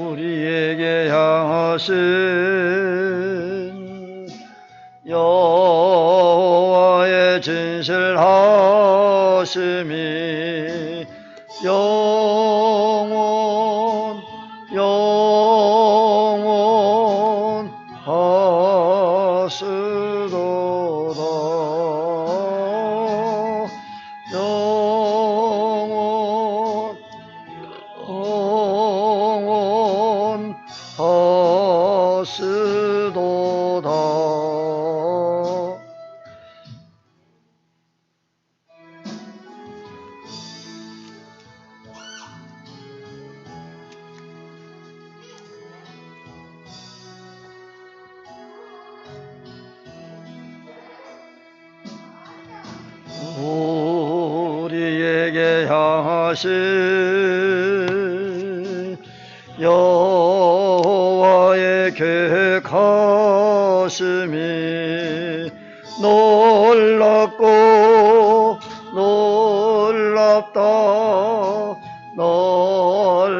우리에게 향하신 여호와의 진실하심이 영원하시도다. 우리에게 향하신 여호와의 계획하심이 놀랍고 놀랍다. 놀라우시도다.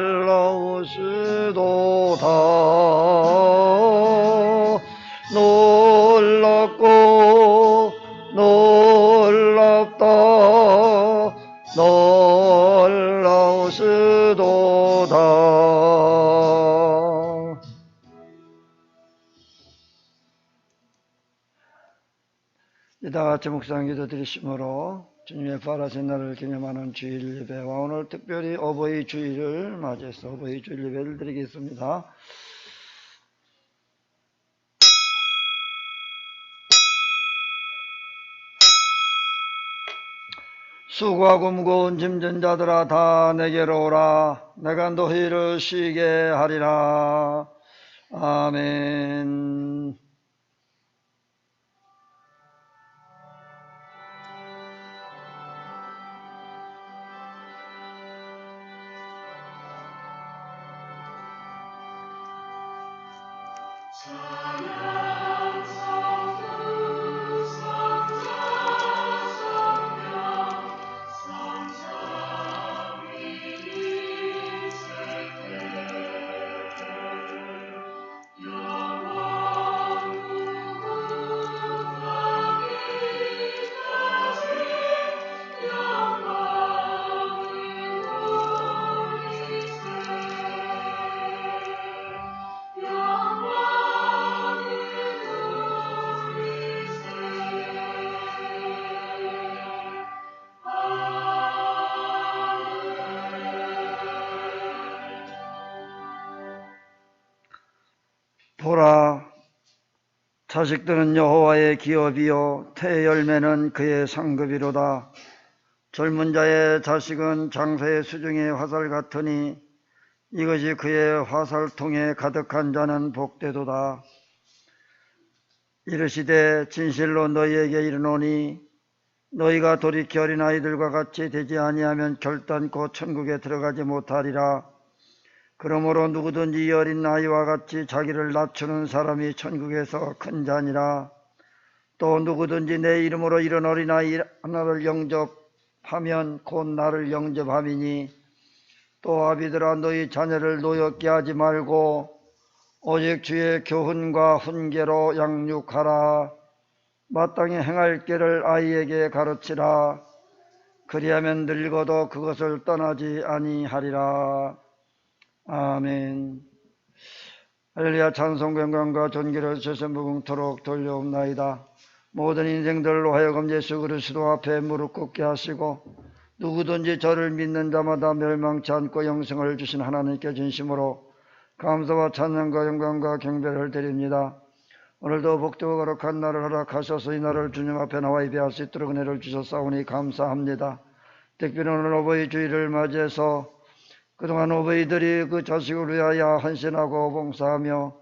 놀랍고 놀랍다. 놀라우시도다. 이따 같이 묵상 기도 드리심으로 주님의 부활하신 날을 기념하는 주일 예배와 오늘 특별히 어버이 주일을 맞이해서 어버이 주일 예배를 드리겠습니다. 수고하고 무거운 짐진 자들아 다 내게로 오라. 내가 너희를 쉬게 하리라. 아멘. 보라, 자식들은 여호와의 기업이요 태의 열매는 그의 상급이로다. 젊은 자의 자식은 장사의 수중의 화살 같으니 이것이 그의 화살통에 가득한 자는 복되도다. 이르시되 진실로 너희에게 이르노니 너희가 돌이켜 어린아이들과 같이 되지 아니하면 결단코 천국에 들어가지 못하리라. 그러므로 누구든지 이 어린 아이와 같이 자기를 낮추는 사람이 천국에서 큰 자니라. 또 누구든지 내 이름으로 이런 어린아이 하나를 영접하면 곧 나를 영접함이니 또 아비들아 너희 자녀를 노엽게 하지 말고 오직 주의 교훈과 훈계로 양육하라. 마땅히 행할 길을 아이에게 가르치라. 그리하면 늙어도 그것을 떠나지 아니하리라. 아멘. 할렐루야. 찬송 영광과 존귀를 세세무궁토록 돌려옵나이다. 모든 인생들로 하여금 예수 그리스도 앞에 무릎 꿇게 하시고 누구든지 저를 믿는 자마다 멸망치 않고 영생을 주신 하나님께 진심으로 감사와 찬양과 영광과 경배를 드립니다. 오늘도 복되고 거룩한 날을 허락하셔서 이 날을 주님 앞에 나와 예배할 수 있도록 은혜를 주셨사오니 감사합니다. 특별히 오늘 어버이 주일을 맞이해서 그동안 어버이들이 그 자식을 위하여 헌신하고 봉사하며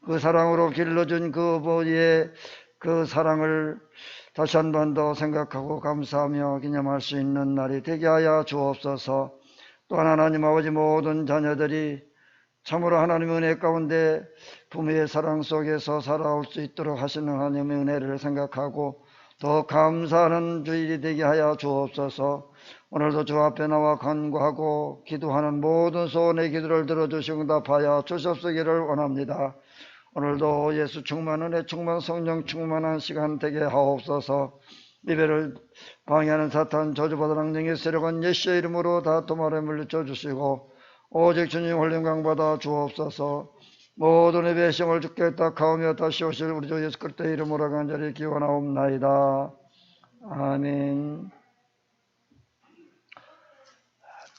그 사랑으로 길러준 그 어버이의 그 사랑을 다시 한 번 더 생각하고 감사하며 기념할 수 있는 날이 되게 하여 주옵소서. 또한 하나님 아버지 모든 자녀들이 참으로 하나님의 은혜 가운데 부모의 사랑 속에서 살아올 수 있도록 하시는 하나님의 은혜를 생각하고 더 감사하는 주일이 되게 하여 주옵소서. 오늘도 주 앞에 나와 간구하고 기도하는 모든 소원의 기도를 들어주시고 응답하여 주옵소기를 원합니다. 오늘도 예수 충만, 은혜 충만, 성령 충만한 시간 되게 하옵소서. 예배를 방해하는 사탄, 저주받은 악령의 세력은 예수의 이름으로 다 도말에 물리쳐 주시고 오직 주님 홀림강 받아 주옵소서. 모든 예배의 시험을 주께 딱하오며 다시 오실 우리 주 예수 그리스도의 이름으로 간절히 기원하옵나이다. 아멘.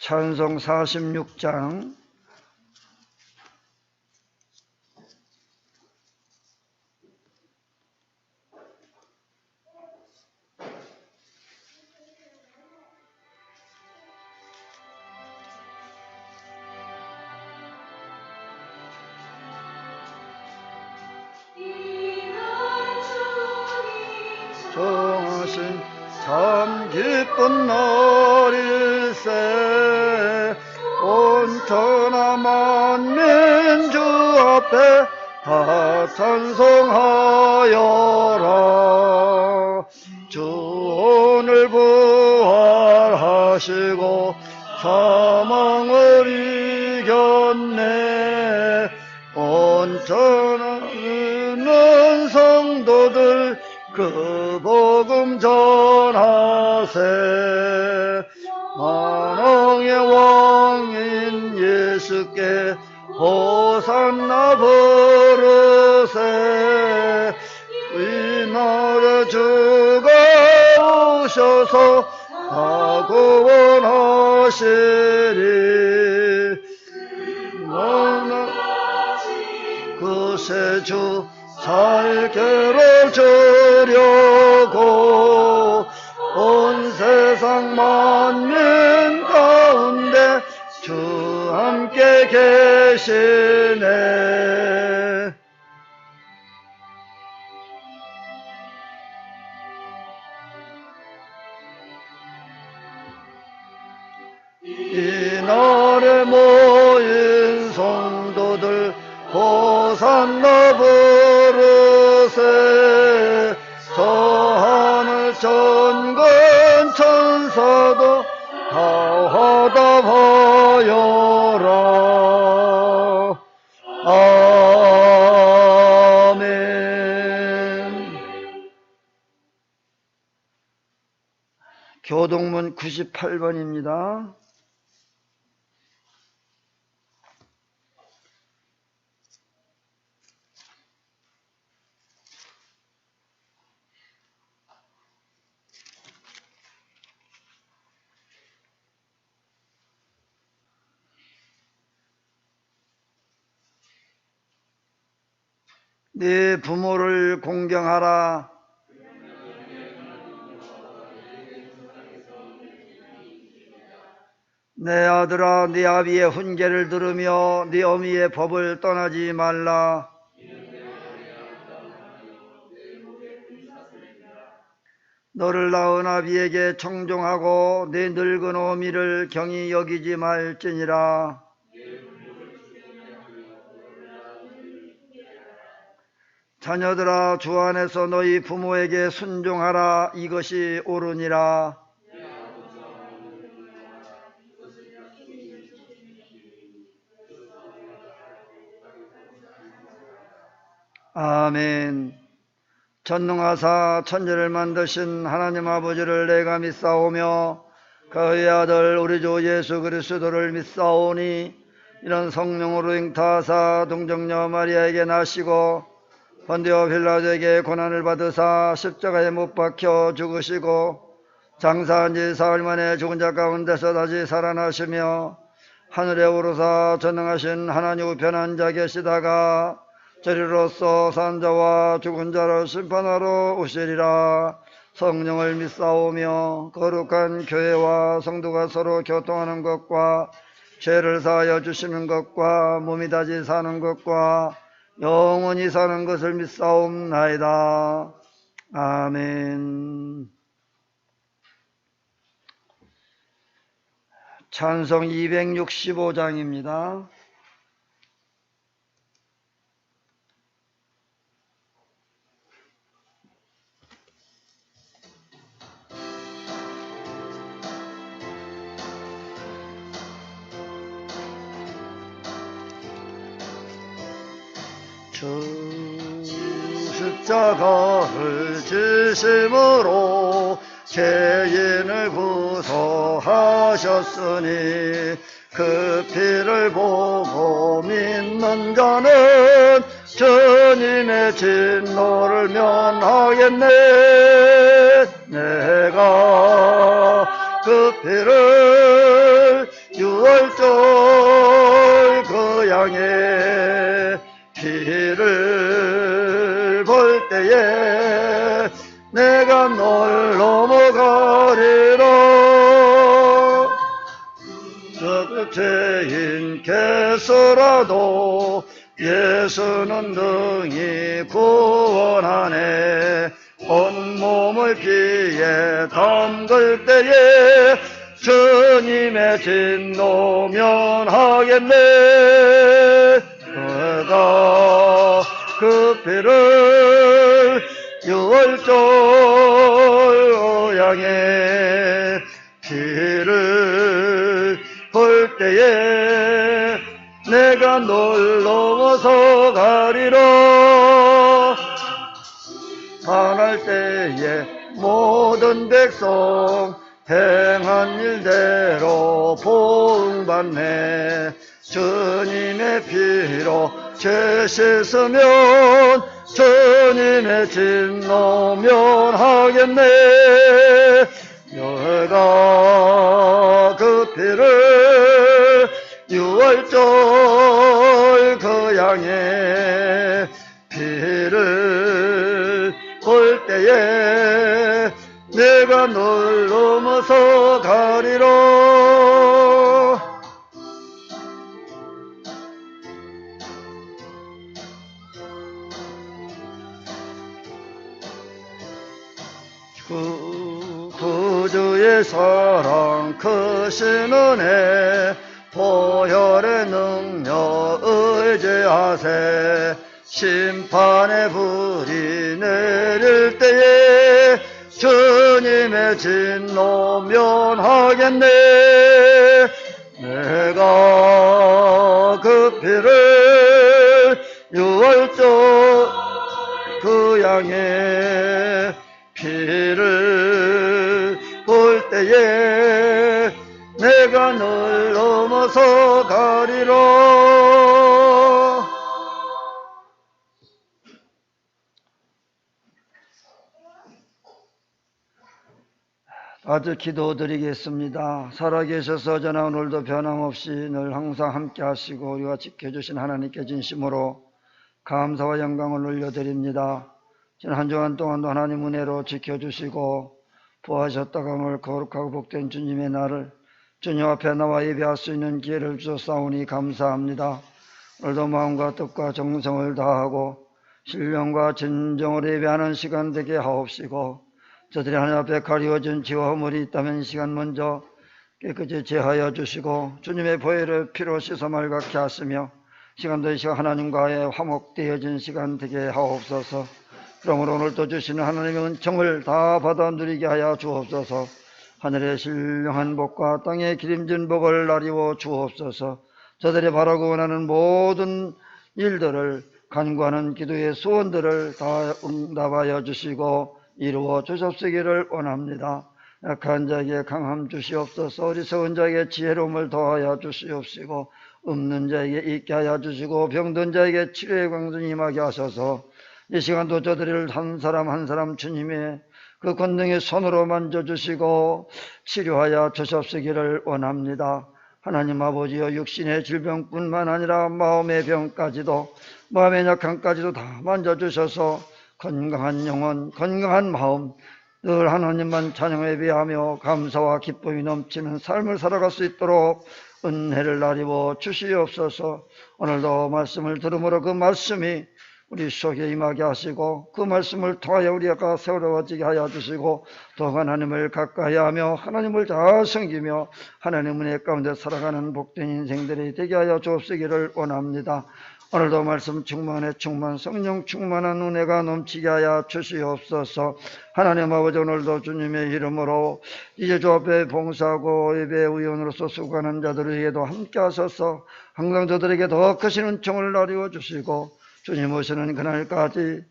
찬송 46장. 정하신 참 기쁜 날일세. 온 천하 만민 주 앞에 다 찬송하여라. 주 오늘 부활하시고 사망을 이겼네. 온 천하는 성도들 그 복음 전하세. 만왕의 왕인 예수께 호산나 부르세. 이 나라 주가 오셔서 다 구원하시리. 그새 주 살게로 주려고 온 세상 만민 가운데 주 함께 계시네. 이날에 모인 성도들 호산나 부르세. 저 하늘 천군 천사도 다 화답하여라. 아멘. 교동문 98번입니다. 네 부모를 공경하라. 내 아들아, 네 아비의 훈계를 들으며 네 어미의 법을 떠나지 말라. 너를 낳은 아비에게 청종하고 네 늙은 어미를 경히 여기지 말지니라. 자녀들아, 주 안에서 너희 부모에게 순종하라. 이것이 옳으니라. 아멘. 전능하사 천지를 만드신 하나님 아버지를 내가 믿사오며 그의 아들 우리 주 예수 그리스도를 믿사오니 이는 성령으로 잉타하사 동정녀 마리아에게 나시고 본디오 빌라도에게 고난을 받으사 십자가에 못 박혀 죽으시고 장사한 지 사흘 만에 죽은 자 가운데서 다시 살아나시며 하늘에 오르사 전능하신 하나님 우편한 자 계시다가 저리로서 산 자와 죽은 자를 심판하러 오시리라. 성령을 믿사오며 거룩한 교회와 성도가 서로 교통하는 것과 죄를 사하여 주시는 것과 몸이 다시 사는 것과 영원히 사는 것을 믿사옵나이다. 아멘. 찬송 265장입니다. 주 십자가를 지심으로 죄인을 구속하셨으니 그 피를 보고 믿는 자는 주님의 진노를 면하겠네. 내가 그 피를 유월절 그 양의 피를 볼 때에 내가 널 넘어가리라. 저 죄인 개서라도 예수는 능히 구원하네. 온몸을 피에 담글 때에 주님의 진노 면하겠네. 내가 그 피를 유월절 양의 피를 볼 때에 내가 널 넘어서 가리라. 반할 때에 모든 백성 행한 일대로 보응받네. 주님의 피로 죄 씻으면 주님의 진노 면하겠네. 내가 그 피를 유월절 그 양의 피를 볼 때에 내가 널 넘어서 가리라. 구주의 사랑 크신 은혜 보혈의 능력 의지하세. 심판의 불이 내릴 때에 주님의 진노 면하겠네. 내가 그 피를 유월절 그 양의 피를 볼 때에 내가 널 넘어서 가리라. 아주 기도드리겠습니다. 살아계셔서 저나 오늘도 변함없이 늘 항상 함께 하시고 우리와 지켜주신 하나님께 진심으로 감사와 영광을 올려드립니다. 지난 한 주간 동안도 하나님 은혜로 지켜주시고 부하셨다감을 거룩하고 복된 주님의 날을 주님 앞에 나와 예배할 수 있는 기회를 주셨사오니 감사합니다. 오늘도 마음과 뜻과 정성을 다하고 신령과 진정으로 예배하는 시간 되게 하옵시고, 저들이 하나님 앞에 가리워진 죄와 허물이 있다면 이 시간 먼저 깨끗이 제하여 주시고 주님의 보혈을 피로 씻어 맑게 하시며 시간도 이 시간 하나님과의 화목되어진 시간 되게 하옵소서. 그러므로 오늘도 주시는 하나님의 은총을 다 받아 누리게 하여 주옵소서. 하늘의 신령한 복과 땅의 기름진 복을 나리워 주옵소서. 저들이 바라고 원하는 모든 일들을 간구하는 기도의 소원들을 다 응답하여 주시고 이루어 주옵시기를 원합니다. 약한 자에게 강함 주시옵소서. 어리석은 자에게 지혜로움을 더하여 주시옵시고 없는 자에게 있게 하여 주시고 병든 자에게 치료의 광선이 임하게 하셔서 이 시간도 저들을 한 사람 한 사람 주님의 그 권능의 손으로 만져주시고 치료하여 주옵시기를 원합니다. 하나님 아버지여, 육신의 질병뿐만 아니라 마음의 병까지도, 마음의 약함까지도 다 만져주셔서 건강한 영혼, 건강한 마음, 늘 하나님만 찬양에 예배하며 감사와 기쁨이 넘치는 삶을 살아갈 수 있도록 은혜를 나리워 주시옵소서. 오늘도 말씀을 들음으로 그 말씀이 우리 속에 임하게 하시고 그 말씀을 통하여 우리가 세워지게 하여 주시고 또 하나님을 가까이 하며 하나님을 잘 섬기며 하나님 은혜 가운데 살아가는 복된 인생들이 되게 하여 주옵시기를 원합니다. 오늘도 말씀 충만에 충만, 성령 충만한 은혜가 넘치게 하여 주시옵소서. 하나님 아버지, 오늘도 주님의 이름으로 이제 주 앞에 봉사하고 예배 의원으로서 수고하는 자들에게도 함께 하셔서 항상 저들에게 더 크신 은총을 나누어 주시고 주님 오시는 그날까지,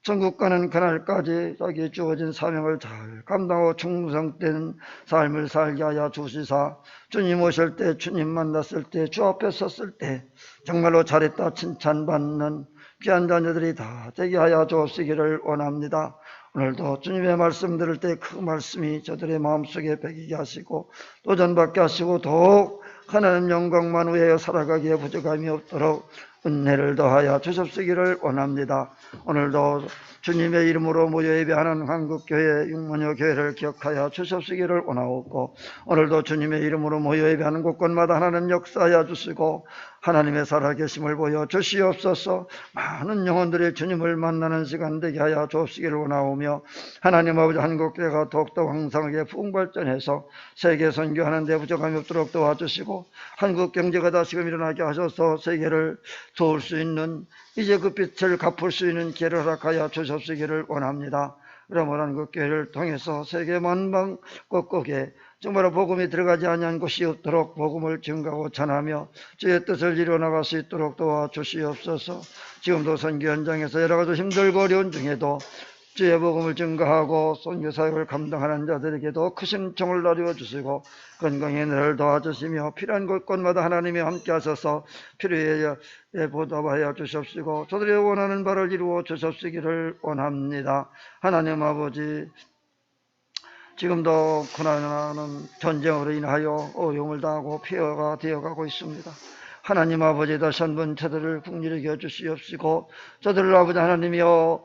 천국 가는 그날까지 자기 주어진 사명을 잘 감당하고 충성된 삶을 살게 하여 주시사, 주님 오실 때, 주님 만났을 때, 주 앞에 섰을 때 정말로 잘했다 칭찬받는 귀한 자녀들이 다 되게 하여 주시기를 원합니다. 오늘도 주님의 말씀 들을 때 그 말씀이 저들의 마음속에 배기게 하시고 도전받게 하시고 더욱 하나님 영광만 위하여 살아가기에 부족함이 없도록 은혜를 더하여 주십시기를 원합니다. 오늘도 주님의 이름으로 모여 예배하는 한국교회 육문여 교회를 기억하여 주십시기를 원하옵고, 오늘도 주님의 이름으로 모여 예배하는 곳곳마다 하나님 역사하여 주시고 하나님의 살아계심을 보여 주시옵소서. 많은 영혼들이 주님을 만나는 시간 되게 하여 주시기를 원하오며, 하나님 아버지 한국교회가 더욱더 왕성하게 부흥발전해서 세계 선교하는 데 부족함이 없도록 도와주시고, 한국 경제가 다시금 일어나게 하셔서 세계를 도울 수 있는, 이제 그 빛을 갚을 수 있는 기회를 허락하여 주십시기를 원합니다. 그러므로 한국교회를 통해서 세계 만방 곳곳에 정말로 복음이 들어가지 아니한 곳이 없도록 복음을 증가하고 전하며 주의 뜻을 이루어나갈 수 있도록 도와주시옵소서. 지금도 선교 현장에서 여러 가지 힘들고 어려운 중에도 주의 복음을 증가하고 선교사역을 감당하는 자들에게도 크신 총을 나누어 주시고 건강의 은혜를 도와주시며 필요한 곳곳마다 하나님이 함께 하셔서 필요에 보답하여 주십시고 저들의 원하는 바를 이루어 주십시기를 원합니다. 하나님 아버지, 지금도 고난하는 전쟁으로 인하여 어려움을 당하고 폐허가 되어가고 있습니다. 하나님 아버지, 다시 한번 저들을 국리를 여 주시옵시고 저들을 아버지 하나님이여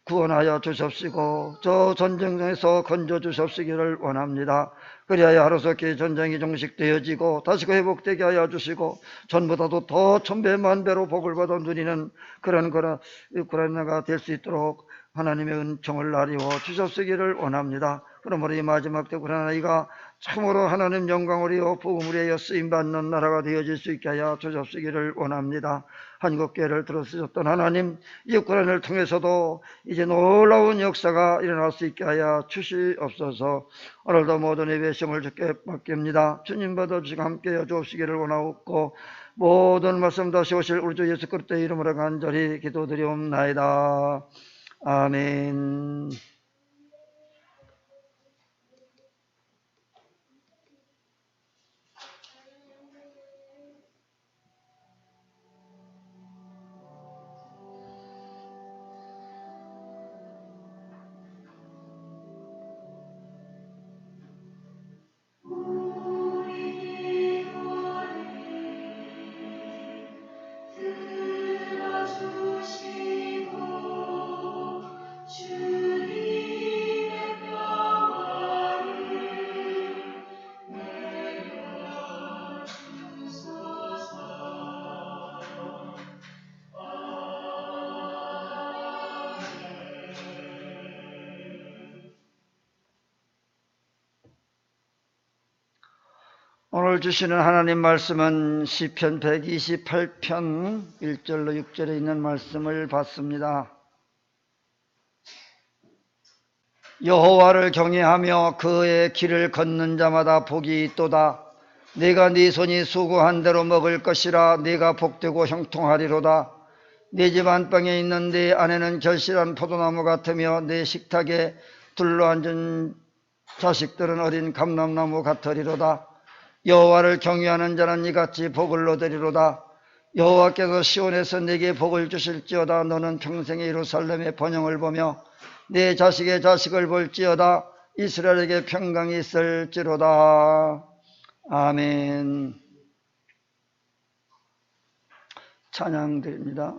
구원하여 주십시고 저 전쟁에서 건져 주십시기를 원합니다. 그리하여 하루속히 전쟁이 종식되어지고 다시금 회복되게 하여 주시고 전보다도 더 천배만배로 복을 받아 누리는 그런 우크라이나가 될 수 있도록 하나님의 은총을 나리워 주십시기를 원합니다. 그러므로 이 마지막 때 우크라이나가 참으로 하나님 영광을 이어 복음을 위하여 쓰임받는 나라가 되어질 수 있게 하여 주십시기를 원합니다. 한국교회를 들어주셨던 하나님, 이 우크라이나를 통해서도 이제 놀라운 역사가 일어날 수 있게 하여 주시옵소서. 오늘도 모든 예배심을 주께 맡깁니다. 주님 받아주시고 함께해 주시기를 원하옵고 모든 말씀 다시 오실 우리 주 예수 그리스도의 이름으로 간절히 기도드리옵나이다. 아멘. 오늘 주시는 하나님 말씀은 시편 128편 1절로 6절에 있는 말씀을 받습니다. 여호와를 경외하며 그의 길을 걷는 자마다 복이 있도다. 내가 네 손이 수고한 대로 먹을 것이라. 네가 복되고 형통하리로다. 네 집 안방에 있는 네 아내는 결실한 포도나무 같으며 네 식탁에 둘러앉은 자식들은 어린 감람나무 같으리로다. 여호와를 경외하는 자는 이같이 복을 얻으리로다. 여호와께서 시온에서 내게 복을 주실지어다. 너는 평생에 예루살렘의 번영을 보며 내 자식의 자식을 볼지어다. 이스라엘에게 평강이 있을지로다. 아멘. 찬양드립니다.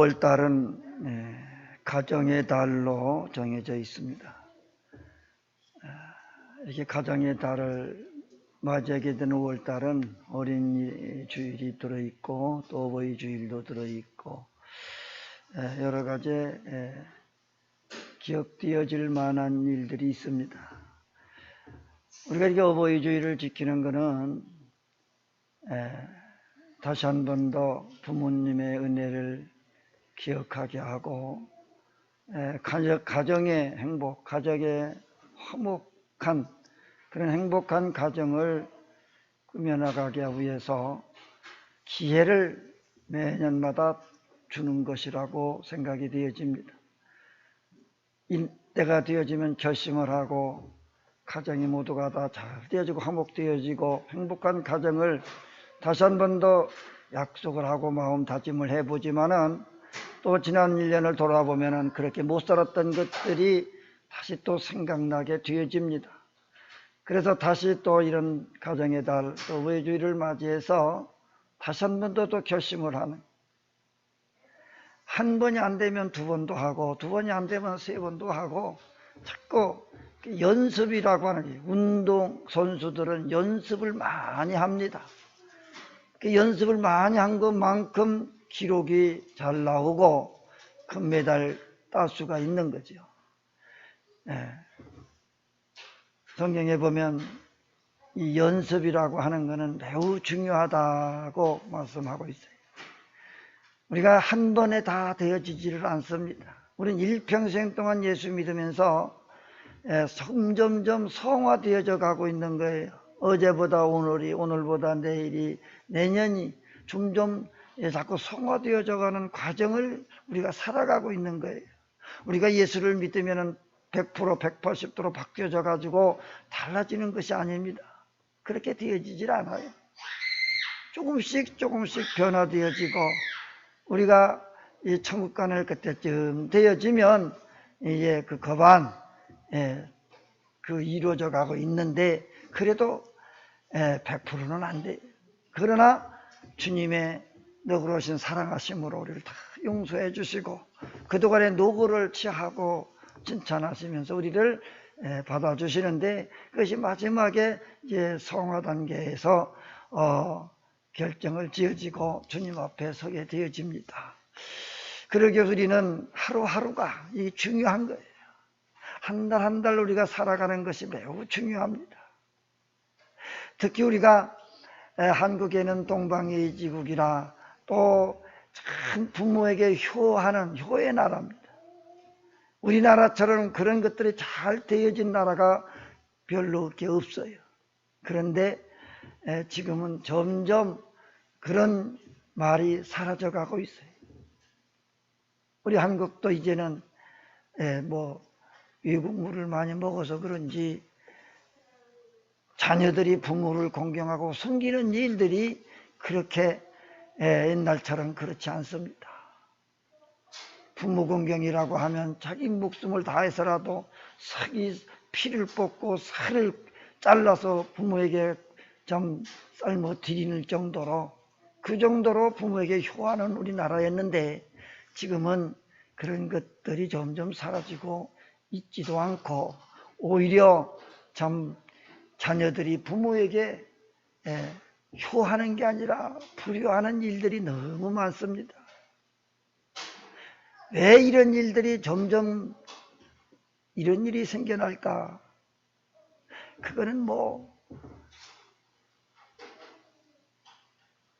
5월달은 가정의 달로 정해져 있습니다. 이렇게 가정의 달을 맞이하게 된 5월달은 어린이 주일이 들어있고 또 어버이 주일도 들어있고 여러 가지 기억되어질 만한 일들이 있습니다. 우리가 이렇게 어버이 주일을 지키는 것은 다시 한 번 더 부모님의 은혜를 기억하게 하고 가정의 행복, 가정의 화목한 그런 행복한 가정을 꾸며나가기 위해서 기회를 매년마다 주는 것이라고 생각이 되어집니다. 때가 되어지면 결심을 하고 가정이 모두가 다 잘 되어지고 화목되어지고 행복한 가정을 다시 한 번 더 약속을 하고 마음 다짐을 해보지만은 또 지난 1년을 돌아보면은 그렇게 못 살았던 것들이 다시 또 생각나게 되어집니다. 그래서 다시 또 이런 가정의 달, 또 어버이주일을 맞이해서 다시 한 번 더 결심을 하는, 한 번이 안 되면 두 번도 하고 두 번이 안 되면 세 번도 하고 자꾸 연습이라고 하는 게, 운동 선수들은 연습을 많이 합니다. 그 연습을 많이 한 것만큼 기록이 잘 나오고 금메달 딸 수가 있는 거죠. 성경에 보면 이 연습이라고 하는 것은 매우 중요하다고 말씀하고 있어요. 우리가 한 번에 다 되어지지를 않습니다. 우리는 일평생 동안 예수 믿으면서 점점점 성화되어져 가고 있는 거예요. 어제보다 오늘이, 오늘보다 내일이, 내년이 점점 자꾸 성화되어져 가는 과정을 우리가 살아가고 있는 거예요. 우리가 예수를 믿으면 100%, 180도로 바뀌어져 가지고 달라지는 것이 아닙니다. 그렇게 되어지질 않아요. 조금씩 변화되어지고, 우리가 이 천국 가는 그때쯤 되어지면 이제 그 거반 그 이루어져 가고 있는데, 그래도 100%는 안 돼요. 그러나 주님의 너그러우신 사랑하심으로 우리를 다 용서해 주시고 그동안의 노고를 취하고 칭찬하시면서 우리를 받아주시는데, 그것이 마지막에 이제 성화 단계에서 결정을 지어지고 주님 앞에 서게 되어집니다. 그러기 위해서 우리는 하루하루가 이 중요한 거예요. 한 달 한 달 우리가 살아가는 것이 매우 중요합니다. 특히 우리가 한국에는 동방예의지국이라 또 참 부모에게 효하는 효의 나라입니다. 우리나라처럼 그런 것들이 잘 되어진 나라가 별로 그렇게 없어요. 그런데 지금은 점점 그런 말이 사라져가고 있어요. 우리 한국도 이제는 외국 물을 많이 먹어서 그런지 자녀들이 부모를 공경하고 섬기는 일들이 그렇게 옛날처럼 그렇지 않습니다. 부모 공경이라고 하면 자기 목숨을 다해서라도 피를 뽑고 살을 잘라서 부모에게 좀 삶아 드리는 정도로, 그 정도로 부모에게 효하는 우리나라였는데, 지금은 그런 것들이 점점 사라지고 있지도 않고 오히려 참 자녀들이 부모에게 효하는 게 아니라 불효하는 일들이 너무 많습니다. 왜 이런 일들이 점점 이런 일이 생겨날까? 그거는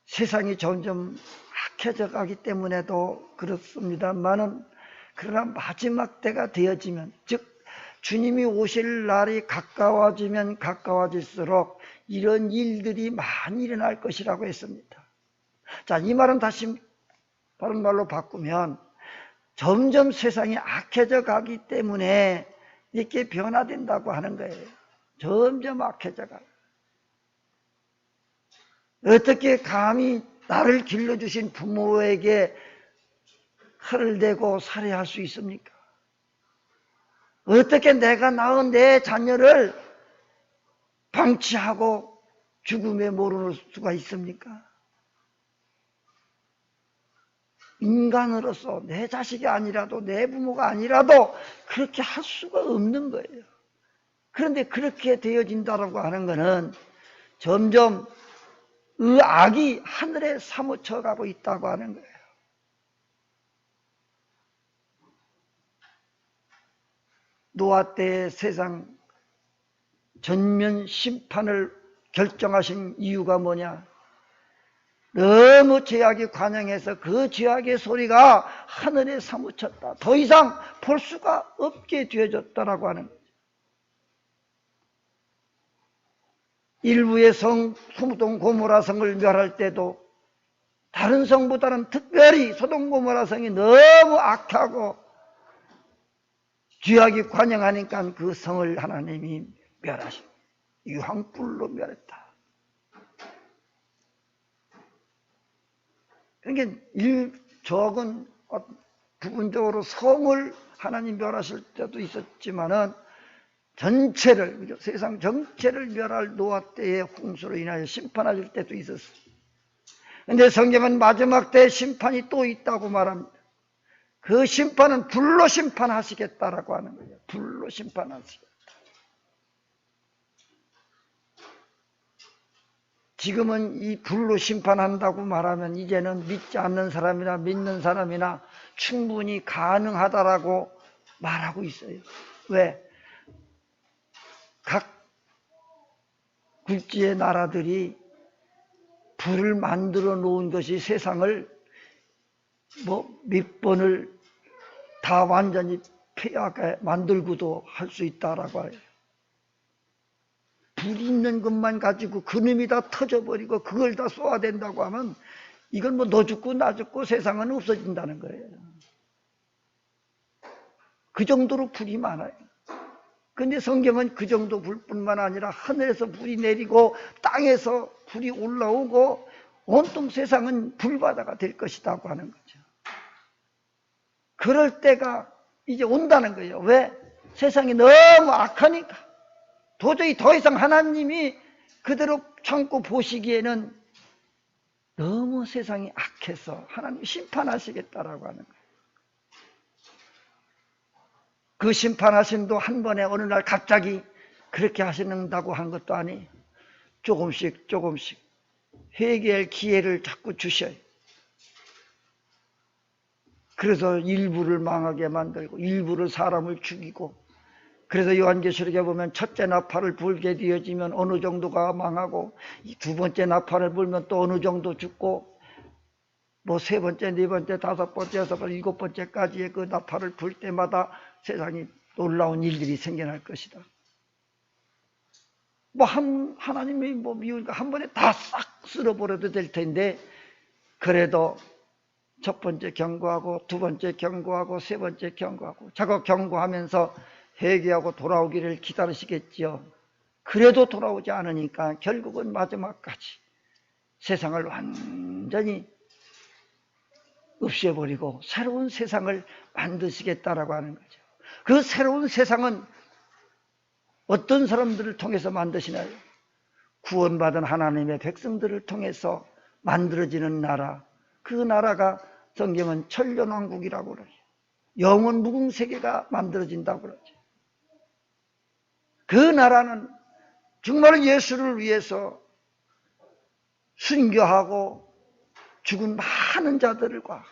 세상이 점점 악해져 가기 때문에도 그렇습니다만은, 그러나 마지막 때가 되어지면, 즉 주님이 오실 날이 가까워지면 가까워질수록 이런 일들이 많이 일어날 것이라고 했습니다. 자, 이 말은 다시 다른 말로 바꾸면 점점 세상이 악해져 가기 때문에 이렇게 변화된다고 하는 거예요. 점점 악해져 가요. 어떻게 감히 나를 길러주신 부모에게 칼을 대고 살해할 수 있습니까? 어떻게 내가 낳은 내 자녀를 방치하고 죽음에 몰아넣을 수가 있습니까? 인간으로서 내 자식이 아니라도 내 부모가 아니라도 그렇게 할 수가 없는 거예요. 그런데 그렇게 되어진다라고 하는 것은 점점 악이 하늘에 사무쳐 가고 있다고 하는 거예요. 노아 때의 세상 전면 심판을 결정하신 이유가 뭐냐? 너무 죄악이 관영해서 그 죄악의 소리가 하늘에 사무쳤다. 더 이상 볼 수가 없게 되어졌다라고 하는 거죠. 일부의 성 소돔 고모라 성을 멸할 때도 다른 성보다는 특별히 소돔 고모라 성이 너무 악하고 죄악이 관영하니까 그 성을 하나님이 멸하신 유황불로 멸했다. 그러니까 적은 부분적으로 성을 하나님 멸하실 때도 있었지만은 전체를, 세상 전체를 멸할 노아 때의 홍수로 인하여 심판하실 때도 있었어요. 그런데 성경은 마지막 때 심판이 또 있다고 말합니다. 그 심판은 불로 심판하시겠다라고 하는 거예요. 불로 심판하시겠다. 지금은 이 불로 심판한다고 말하면 이제는 믿지 않는 사람이나 믿는 사람이나 충분히 가능하다라고 말하고 있어요. 왜? 각 굴지의 나라들이 불을 만들어 놓은 것이 세상을 몇 번을 다 완전히 폐하게 만들고도 할 수 있다라고 해요. 불이 있는 것만 가지고 그놈이 다 터져버리고 그걸 다 쏘아야 된다고 하면 이건 너 죽고 나 죽고 세상은 없어진다는 거예요. 그 정도로 불이 많아요. 그런데 성경은 그 정도 불뿐만 아니라 하늘에서 불이 내리고 땅에서 불이 올라오고 온통 세상은 불바다가 될 것이라고 하는 거죠. 그럴 때가 이제 온다는 거예요. 왜? 세상이 너무 악하니까. 도저히 더 이상 하나님이 그대로 참고 보시기에는 너무 세상이 악해서 하나님 심판하시겠다라고 하는 거예요. 그 심판하심도 한 번에 어느 날 갑자기 그렇게 하신다고 한 것도 아니에요. 조금씩 회개할 기회를 자꾸 주셔요. 그래서 일부를 망하게 만들고 일부를 사람을 죽이고, 그래서 요한계시록에 보면 첫째 나팔을 불게 되어지면 어느 정도가 망하고 두 번째 나팔을 불면 또 어느 정도 죽고 세 번째, 네 번째, 다섯 번째, 여섯 번째, 일곱 번째까지의 그 나팔을 불 때마다 세상이 놀라운 일들이 생겨날 것이다. 하나님이 미우니까 한 번에 다 싹 쓸어버려도 될 텐데, 그래도 첫 번째 경고하고 두 번째 경고하고 세 번째 경고하고 자꾸 경고하면서 회개하고 돌아오기를 기다리시겠지요. 그래도 돌아오지 않으니까 결국은 마지막까지 세상을 완전히 없애버리고 새로운 세상을 만드시겠다라고 하는 거죠. 그 새로운 세상은 어떤 사람들을 통해서 만드시나요? 구원받은 하나님의 백성들을 통해서 만들어지는 나라, 그 나라가 성경은 천년왕국이라고 그러죠. 영원 무궁세계가 만들어진다고 그러죠. 그 나라는 정말 예수를 위해서 순교하고 죽은 많은 자들과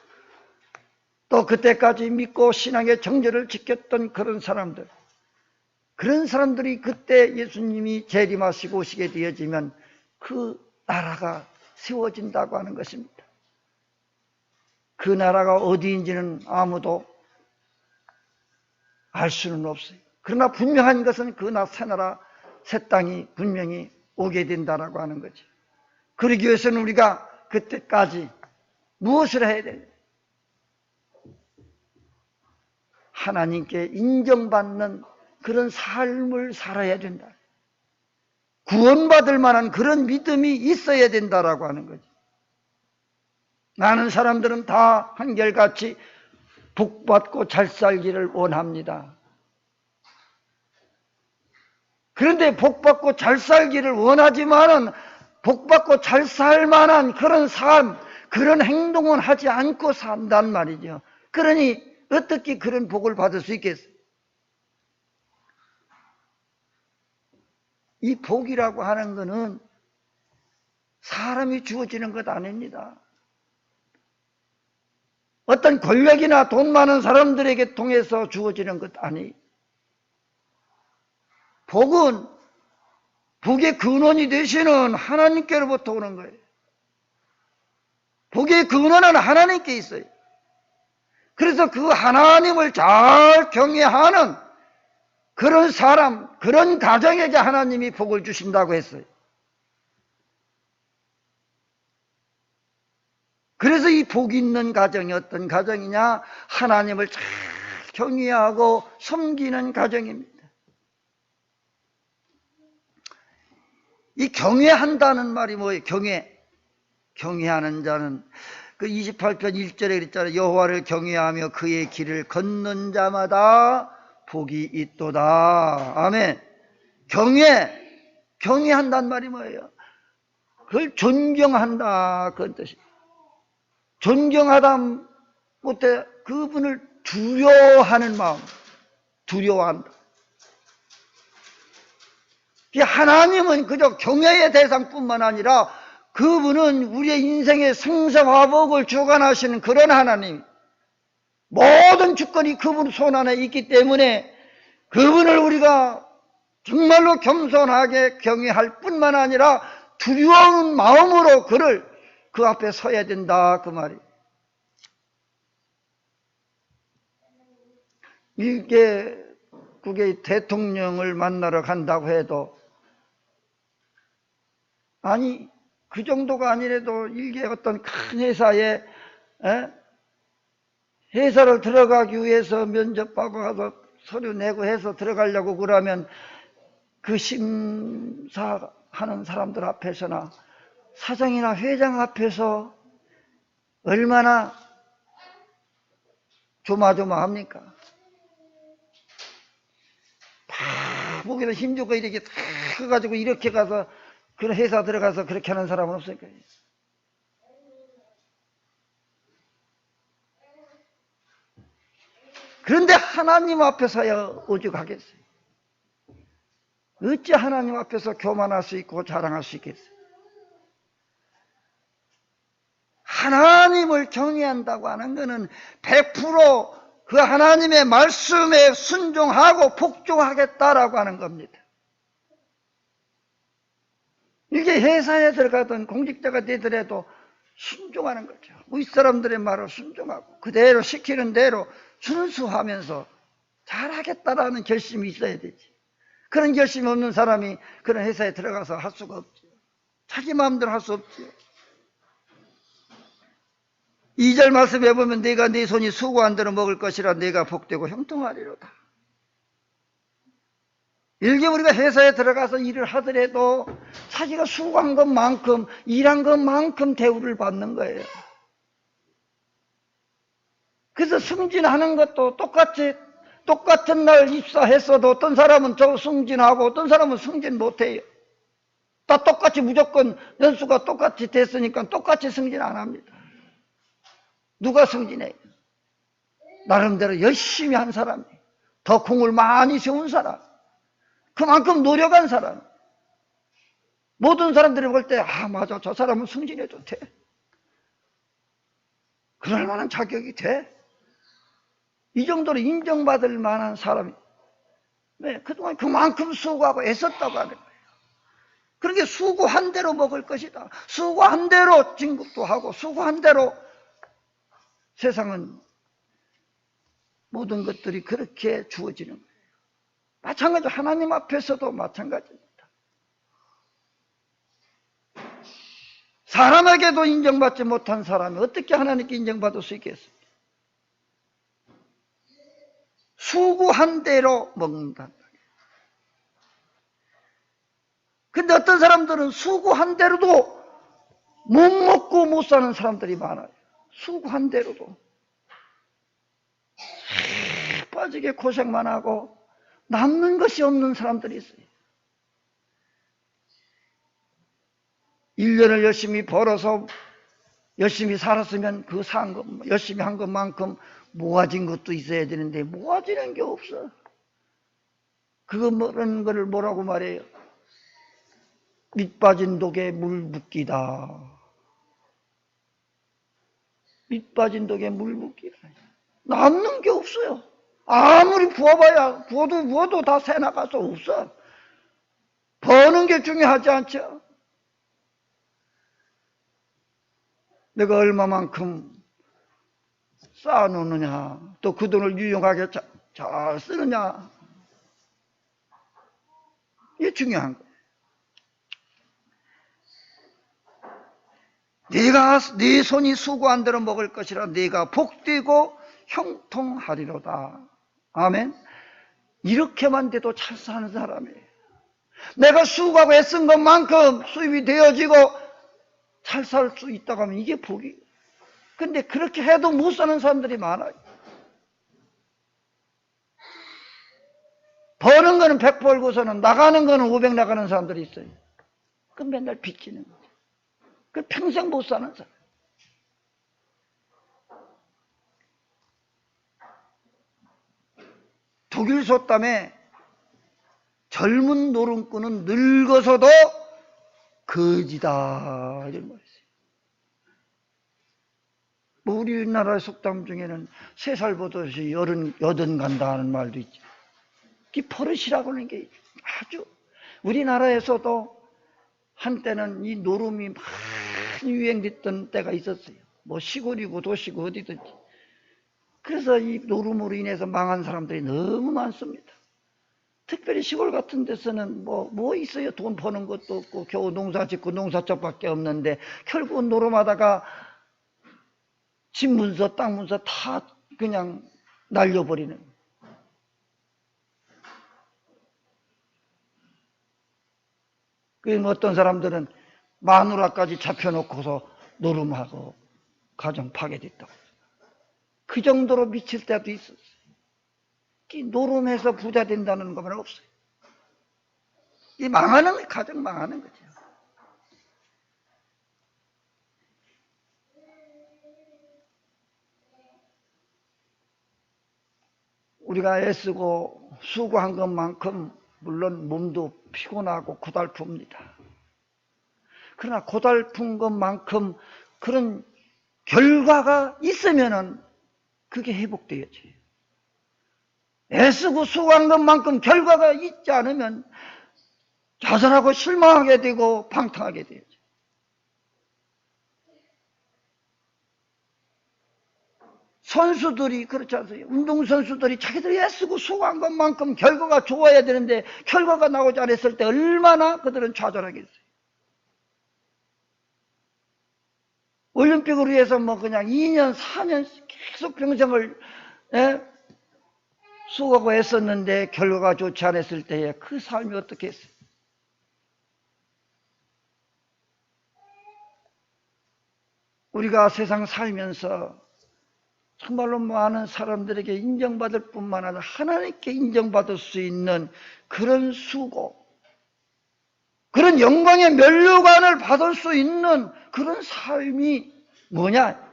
또 그때까지 믿고 신앙의 정절을 지켰던 그런 사람들이 그때 예수님이 재림하시고 오시게 되어지면 그 나라가 세워진다고 하는 것입니다. 그 나라가 어디인지는 아무도 알 수는 없어요. 그러나 분명한 것은 그 새 나라, 새 땅이 분명히 오게 된다라고 하는 거죠. 그러기 위해서는 우리가 그때까지 무엇을 해야 돼요? 하나님께 인정받는 그런 삶을 살아야 된다. 구원받을 만한 그런 믿음이 있어야 된다라고 하는 거죠. 많은 사람들은 다 한결같이 복받고 잘 살기를 원합니다. 그런데 복받고 잘 살기를 원하지만은 복받고 잘 살 만한 그런 삶, 그런 행동은 하지 않고 산단 말이죠. 그러니 어떻게 그런 복을 받을 수 있겠어요? 이 복이라고 하는 것은 사람이 주어지는 것 아닙니다. 어떤 권력이나 돈 많은 사람들에게 통해서 주어지는 것 아니. 복은 복의 근원이 되시는 하나님께로부터 오는 거예요. 복의 근원은 하나님께 있어요. 그래서 그 하나님을 잘 경외하는 그런 사람, 그런 가정에게 하나님이 복을 주신다고 했어요. 그래서 이 복 있는 가정이 어떤 가정이냐? 하나님을 잘 경외하고 섬기는 가정입니다. 이 경외한다는 말이 뭐예요? 경외하는 자는 그 28편 1절에 그랬잖아요. 여호와를 경외하며 그의 길을 걷는 자마다 복이 있도다. 아멘. 경외한다는 말이 뭐예요? 그걸 존경한다 그런 뜻이에요. 존경하다 못해 그분을 두려워하는 마음, 두려워한다. 하나님은 그저 경외의 대상뿐만 아니라 그분은 우리의 인생의 생사화복을 주관하시는 그런 하나님, 모든 주권이 그분 손 안에 있기 때문에 그분을 우리가 정말로 겸손하게 경외할 뿐만 아니라 두려운 마음으로 그를 그 앞에 서야 된다 그 말이에요. 일개국의 대통령을 만나러 간다고 해도 아니 그 정도가 아니라도 일개 어떤 큰 회사에 회사를 들어가기 위해서 면접하고 가서 서류 내고 해서 들어가려고 그러면 그 심사하는 사람들 앞에서나 사장이나 회장 앞에서 얼마나 조마조마합니까? 다 보기도 힘주고 이렇게 다 해가지고 이렇게 가서 그런 회사 들어가서 그렇게 하는 사람은 없을 거예요. 그런데 하나님 앞에서야 오죽하겠어요. 어찌 하나님 앞에서 교만할 수 있고 자랑할 수 있겠어요? 하나님을 경외한다고 하는 것은 100% 그 하나님의 말씀에 순종하고 복종하겠다라고 하는 겁니다. 이게 회사에 들어가던 공직자가 되더라도 순종하는 거죠. 윗사람들의 말을 순종하고 그대로 시키는 대로 순수하면서 잘하겠다라는 결심이 있어야 되지. 그런 결심이 없는 사람이 그런 회사에 들어가서 할 수가 없죠. 자기 마음대로 할 수 없죠. 2절 말씀해 보면 내가 네 손이 수고한 대로 먹을 것이라 내가 복되고 형통하리로다. 일개 우리가 회사에 들어가서 일을 하더라도 자기가 수고한 것만큼 일한 것만큼 대우를 받는 거예요. 그래서 승진하는 것도 똑같은 날 입사했어도 어떤 사람은 저 승진하고 어떤 사람은 승진 못해요. 다 똑같이 무조건 연수가 똑같이 됐으니까 똑같이 승진 안 합니다. 누가 승진해요? 나름대로 열심히 한 사람이, 더 공을 많이 세운 사람, 그만큼 노력한 사람. 모든 사람들이 볼 때 맞아, 저 사람은 승진해도 돼. 그럴 만한 자격이 돼. 이 정도로 인정받을 만한 사람이. 네, 그동안 그만큼 수고하고 애썼다고 하는 거예요. 그러니까 수고한 대로 먹을 것이다. 수고한 대로 진급도 하고 수고한 대로 세상은 모든 것들이 그렇게 주어지는 거예요. 마찬가지로 하나님 앞에서도 마찬가지입니다. 사람에게도 인정받지 못한 사람이 어떻게 하나님께 인정받을 수 있겠습니까? 수고한 대로 먹는다. 근데 어떤 사람들은 수고한 대로도 못 먹고 못 사는 사람들이 많아요. 수고한 대로도 빠지게 고생만 하고 남는 것이 없는 사람들이 있어요. 1년을 열심히 벌어서 열심히 살았으면 그 산 것, 열심히 한 것만큼 모아진 것도 있어야 되는데 모아지는 게 없어. 그런 거를 뭐라고 말해요? 밑 빠진 독에 물 붓기다. 밑 빠진 독에 물 붓기다. 남는 게 없어요. 아무리 부어도 다 새 나가서 없어. 버는 게 중요하지 않죠. 내가 얼마만큼 쌓아놓느냐, 또 그 돈을 유용하게 잘 쓰느냐, 이게 중요한 거예요. 네 손이 수고한 대로 먹을 것이라 네가 복되고 형통하리로다. 아멘. 이렇게만 돼도 잘 사는 사람이에요. 내가 수고하고 애쓴 것만큼 수입이 되어지고 잘 살 수 있다고 하면 이게 복이에요. 근데 그렇게 해도 못 사는 사람들이 많아요. 버는 거는 100 벌고서는 나가는 거는 500 나가는 사람들이 있어요. 그럼 맨날 빚지는 거죠. 그 평생 못 사는 사람. 독일 속담에 젊은 노름꾼은 늙어서도 거지다 이런 말이 있어요. 뭐 우리나라 속담 중에는 3살 보듯이 여든 간다 하는 말도 있죠. 이 버릇이라고 하는 게 아주 우리나라에서도 한때는 이 노름이 많이 유행됐던 때가 있었어요. 뭐 시골이고 도시고 어디든지. 그래서 이 노름으로 인해서 망한 사람들이 너무 많습니다. 특별히 시골 같은 데서는 뭐 있어요? 돈 버는 것도 없고 겨우 농사 짓고 농사쪽밖에 없는데 결국은 노름하다가 집 문서 땅 문서 다 그냥 날려버리는. 그 어떤 사람들은 마누라까지 잡혀놓고서 노름하고 가정 파괴됐다고. 그 정도로 미칠 때도 있었어요. 노름해서 부자 된다는 것은 없어요. 이 망하는 게 가정 망하는 거죠. 우리가 애쓰고 수고한 것만큼 물론 몸도 피곤하고 고달픕니다. 그러나 고달픈 것만큼 그런 결과가 있으면은 그게 회복되어져요. 애쓰고 수고한 것만큼 결과가 있지 않으면 좌절하고 실망하게 되고 방탕하게 되죠. 선수들이 그렇지 않습니까? 운동선수들이 자기들이 애쓰고 수고한 것만큼 결과가 좋아야 되는데 결과가 나오지 않았을 때 얼마나 그들은 좌절하겠어요. 올림픽을 위해서 뭐 그냥 2년, 4년 계속 평생을 수고하고 애썼는데 결과가 좋지 않았을 때에 그 삶이 어떻겠어요? 우리가 세상 살면서 정말로 많은 사람들에게 인정받을 뿐만 아니라 하나님께 인정받을 수 있는 그런 수고, 그런 영광의 면류관을 받을 수 있는 그런 삶이 뭐냐?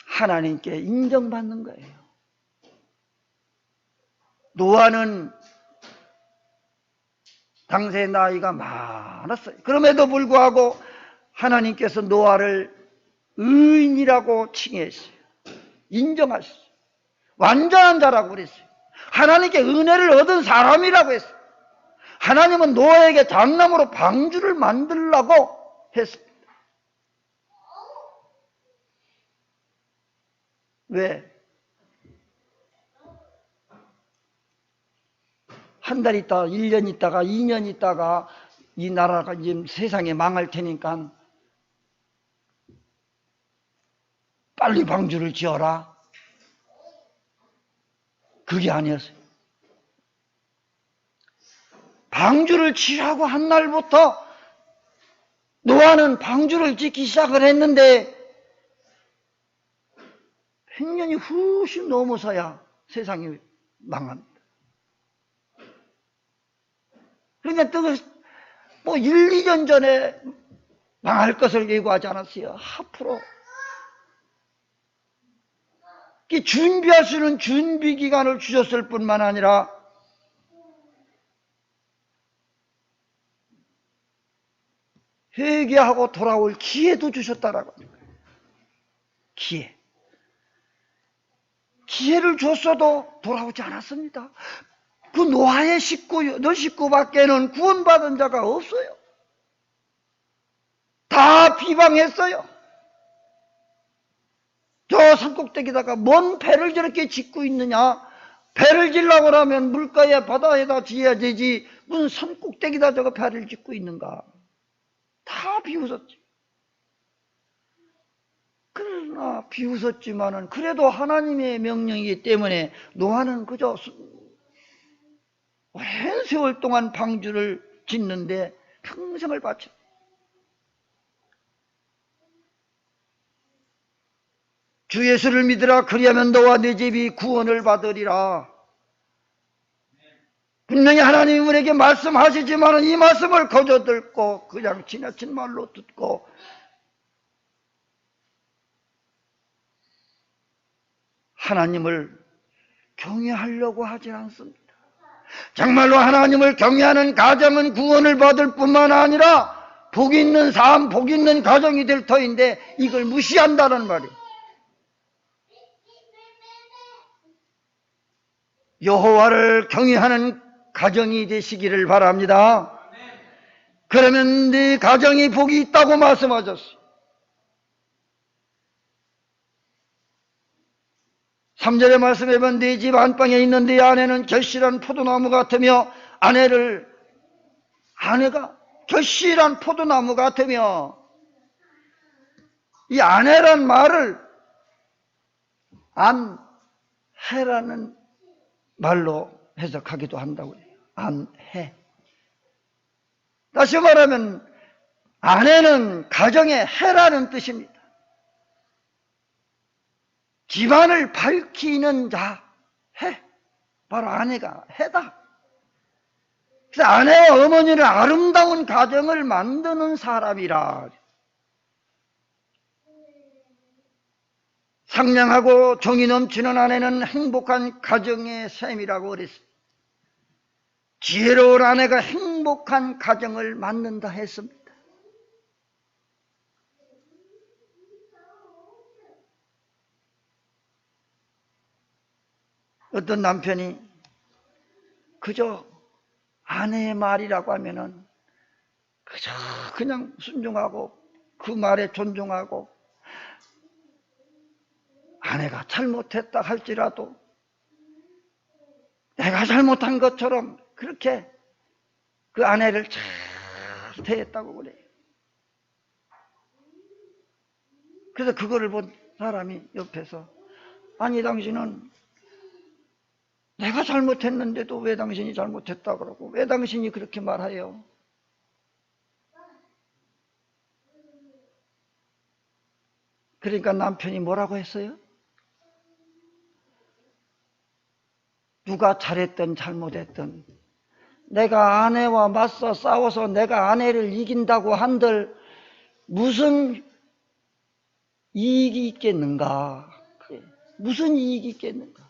하나님께 인정받는 거예요. 노아는 당시의 나이가 많았어요. 그럼에도 불구하고 하나님께서 노아를 의인이라고 칭했어요. 인정하셨어요. 완전한 자라고 그랬어요. 하나님께 은혜를 얻은 사람이라고 했어요. 하나님은 노아에게 장남으로 방주를 만들라고 했습니다. 왜? 한 달 있다가 1년 있다가 2년 있다가 이 나라가 지금 세상에 망할 테니까 빨리 방주를 지어라. 그게 아니었어요. 방주를 지으라고 한 날부터 노아는 방주를 짓기 시작을 했는데 100년이 훨씬 넘어서야 세상이 망합니다. 그러니까 또 뭐 1, 2년 전에 망할 것을 예고하지 않았어요. 앞으로 준비할 수 있는 준비 기간을 주셨을 뿐만 아니라 회개하고 돌아올 기회도 주셨다라고 합니다. 기회를 줬어도 돌아오지 않았습니다. 그 노아의 식구, 너 식구밖에는 구원받은 자가 없어요. 다 비방했어요. 저 산꼭대기다가 뭔 배를 저렇게 짓고 있느냐? 배를 지려고 하면 물가에 바다에다 지어야 되지 무슨 산꼭대기다 저거 배를 짓고 있는가? 다 비웃었지. 그러나 비웃었지만은 그래도 하나님의 명령이기 때문에 노아는 그저 오랜 세월 동안 방주를 짓는데 평생을 바쳤어요. 주 예수를 믿으라. 그리하면 너와 네 집이 구원을 받으리라. 분명히 하나님이 우리에게 말씀하시지만 이 말씀을 거저 듣고 그냥 지나친 말로 듣고 하나님을 경외하려고 하지 않습니다. 정말로 하나님을 경외하는 가정은 구원을 받을 뿐만 아니라 복 있는 삶, 복 있는 가정이 될 터인데 이걸 무시한다는 말이에요. 여호와를 경외하는 가정이 되시기를 바랍니다. 그러면 네 가정이 복이 있다고 말씀하셨어요. 3절의 말씀에 보면 네 집 안방에 있는 네 아내는 결실한 포도나무 같으며 아내가 결실한 포도나무 같으며 이 아내란 말을 안해라는 말로 해석하기도 한다고 해요. 안해. 다시 말하면 아내는 가정의 해라는 뜻입니다. 집안을 밝히는 자, 해. 바로 아내가 해다. 그래서 아내와 어머니는 아름다운 가정을 만드는 사람이라. 상냥하고 정이 넘치는 아내는 행복한 가정의 셈이라고 그랬습니다. 지혜로운 아내가 행복한 가정을 만든다 했습니다. 어떤 남편이 그저 아내의 말이라고 하면은 그저 그냥 순종하고 그 말에 존중하고 아내가 잘못했다 할지라도 내가 잘못한 것처럼 그렇게 그 아내를 잘 대했다고 그래요. 그래서 그거를 본 사람이 옆에서 아니 당신은 내가 잘못했는데도 왜 당신이 잘못했다 그러고 왜 당신이 그렇게 말해요? 그러니까 남편이 뭐라고 했어요? 누가 잘했든 잘못했든 내가 아내와 맞서 싸워서 내가 아내를 이긴다고 한들 무슨 이익이 있겠는가? 무슨 이익이 있겠는가?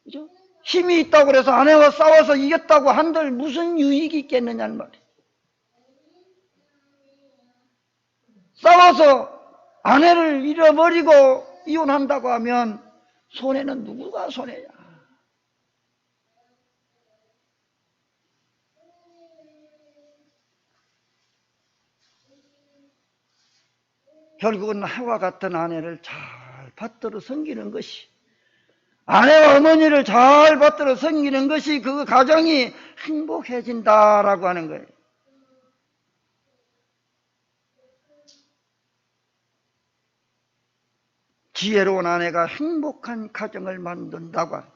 그죠? 힘이 있다고 그래서 아내와 싸워서 이겼다고 한들 무슨 유익이 있겠느냐는 말이에요. 싸워서 아내를 잃어버리고 이혼한다고 하면 손해는 누구가 손해야? 결국은 해와 같은 아내를 잘 받들어 섬기는 것이 아내와 어머니를 잘 받들어 섬기는 것이 그 가정이 행복해진다라고 하는 거예요. 지혜로운 아내가 행복한 가정을 만든다고 합니다.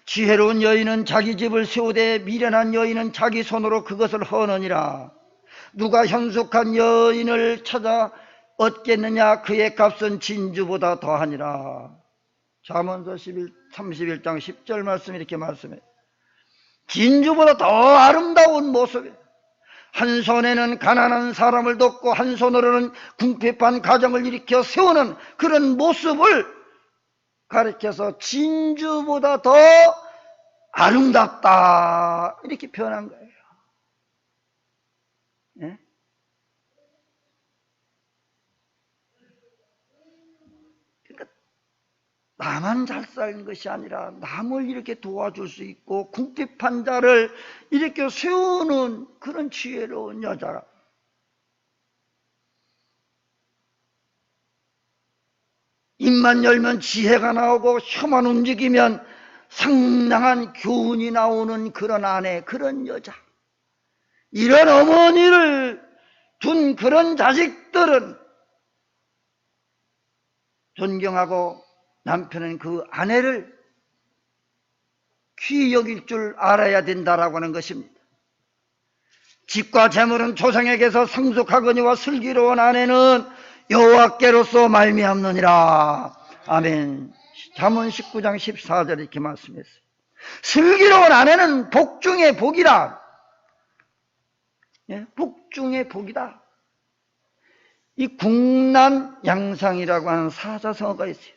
지혜로운 여인은 자기 집을 세우되 미련한 여인은 자기 손으로 그것을 허느니라. 누가 현숙한 여인을 찾아 얻겠느냐? 그의 값은 진주보다 더하니라. 잠언서 31장 10절 말씀 이렇게 말씀해요. 진주보다 더 아름다운 모습이에요. 한 손에는 가난한 사람을 돕고 한 손으로는 궁핍한 가정을 일으켜 세우는 그런 모습을 가르쳐서 진주보다 더 아름답다 이렇게 표현한 거예요. 예? 그러니까 나만 잘 사는 것이 아니라 남을 이렇게 도와줄 수 있고 궁핍한 자를 이렇게 세우는 그런 지혜로운 여자. 입만 열면 지혜가 나오고 혀만 움직이면 상당한 교훈이 나오는 그런 아내, 그런 여자. 이런 어머니를 둔 그런 자식들은 존경하고 남편은 그 아내를 귀히 여길 줄 알아야 된다라고 하는 것입니다. 집과 재물은 조상에게서 상속하거니와 슬기로운 아내는 여호와께로서 말미암느니라. 아멘. 잠언 19장 14절 이렇게 말씀했어요. 슬기로운 아내는 복 중의 복이라. 예, 복 중의 복이다. 이 국난양상이라고 하는 사자성어가 있어요.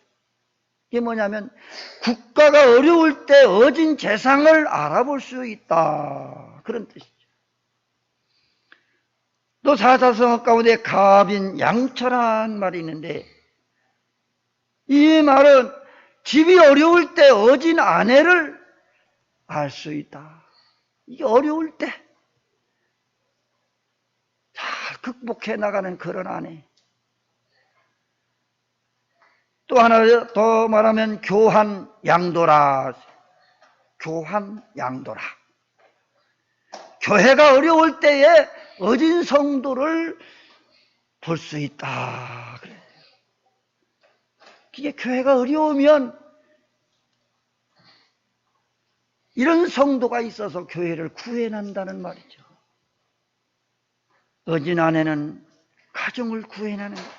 이게 뭐냐면 국가가 어려울 때 얻은 재상을 알아볼 수 있다, 그런 뜻이죠. 또 사자성어 가운데 갑인 양처란 말이 있는데, 이 말은 집이 어려울 때 얻은 아내를 알 수 있다. 이게 어려울 때 잘 극복해 나가는 그런 아내. 또 하나 더 말하면 교한 양도라. 교한 양도라. 교회가 어려울 때에 어진 성도를 볼 수 있다. 그래요. 이게 교회가 어려우면 이런 성도가 있어서 교회를 구해낸다는 말이죠. 어진 아내는 가정을 구해내는 거예요.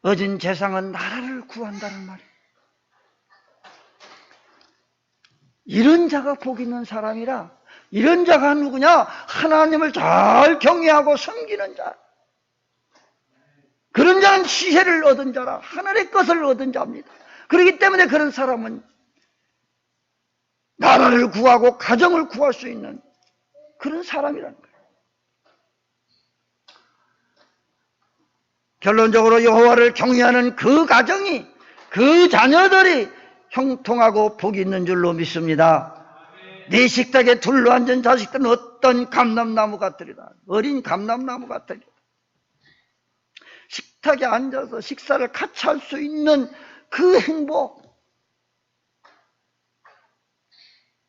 어진 재상은 나라를 구한다는 말이에요. 이런 자가 복 있는 사람이라. 이런 자가 누구냐? 하나님을 잘 경외하고 섬기는 자. 그런 자는 지혜를 얻은 자라. 하늘의 것을 얻은 자입니다. 그렇기 때문에 그런 사람은 나라를 구하고 가정을 구할 수 있는 그런 사람이라는 거예요. 결론적으로 여호와를 경외하는 그 가정이, 그 자녀들이 형통하고 복이 있는 줄로 믿습니다. 네 식탁에 둘러앉은 자식들은 어떤 감람나무 같으리라. 어린 감람나무 같으리라. 식탁에 앉아서 식사를 같이 할 수 있는 그 행복,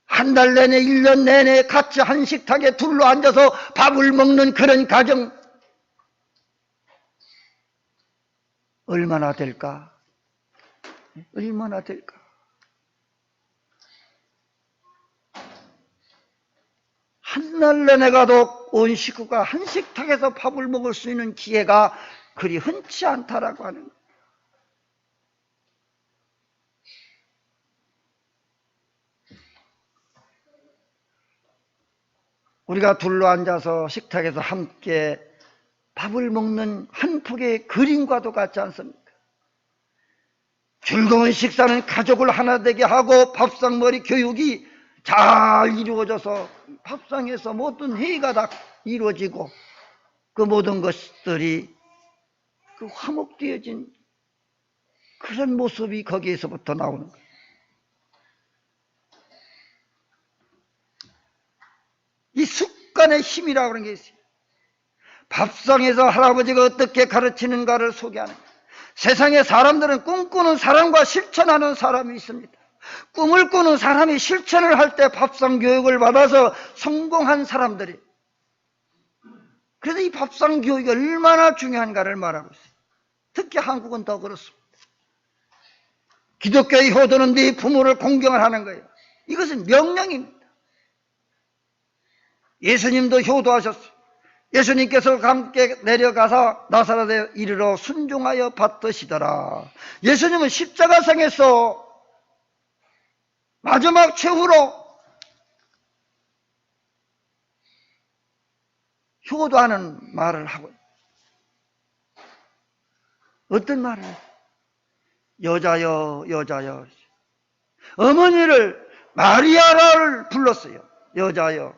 한 달 내내 1년 내내 같이 한 식탁에 둘러앉아서 밥을 먹는 그런 가정, 얼마나 될까? 얼마나 될까? 한 달 내내 가도 온 식구가 한 식탁에서 밥을 먹을 수 있는 기회가 그리 흔치 않다라고 하는 거예요. 우리가 둘러앉아서 식탁에서 함께 밥을 먹는 한 폭의 그림과도 같지 않습니까? 즐거운 식사는 가족을 하나 되게 하고 밥상머리 교육이 잘 이루어져서 밥상에서 모든 회의가 다 이루어지고 그 모든 것들이 그 화목되어진 그런 모습이 거기에서부터 나오는 거예요. 이 습관의 힘이라고 하는 게 있어요. 밥상에서 할아버지가 어떻게 가르치는가를 소개하는 거예요. 세상에 사람들은 꿈꾸는 사람과 실천하는 사람이 있습니다. 꿈을 꾸는 사람이 실천을 할 때 밥상 교육을 받아서 성공한 사람들이, 그래서 이 밥상 교육이 얼마나 중요한가를 말하고 있어요. 특히 한국은 더 그렇습니다. 기독교의 효도는 네 부모를 공경을 하는 거예요. 이것은 명령입니다. 예수님도 효도하셨어요. 예수님께서 함께 내려가서 나사렛에 이르러 순종하여 받드시더라. 예수님은 십자가상에서 마지막 최후로 효도하는 말을 하고, 어떤 말을 해요? 여자여, 여자여. 어머니를 마리아를 불렀어요. 여자여.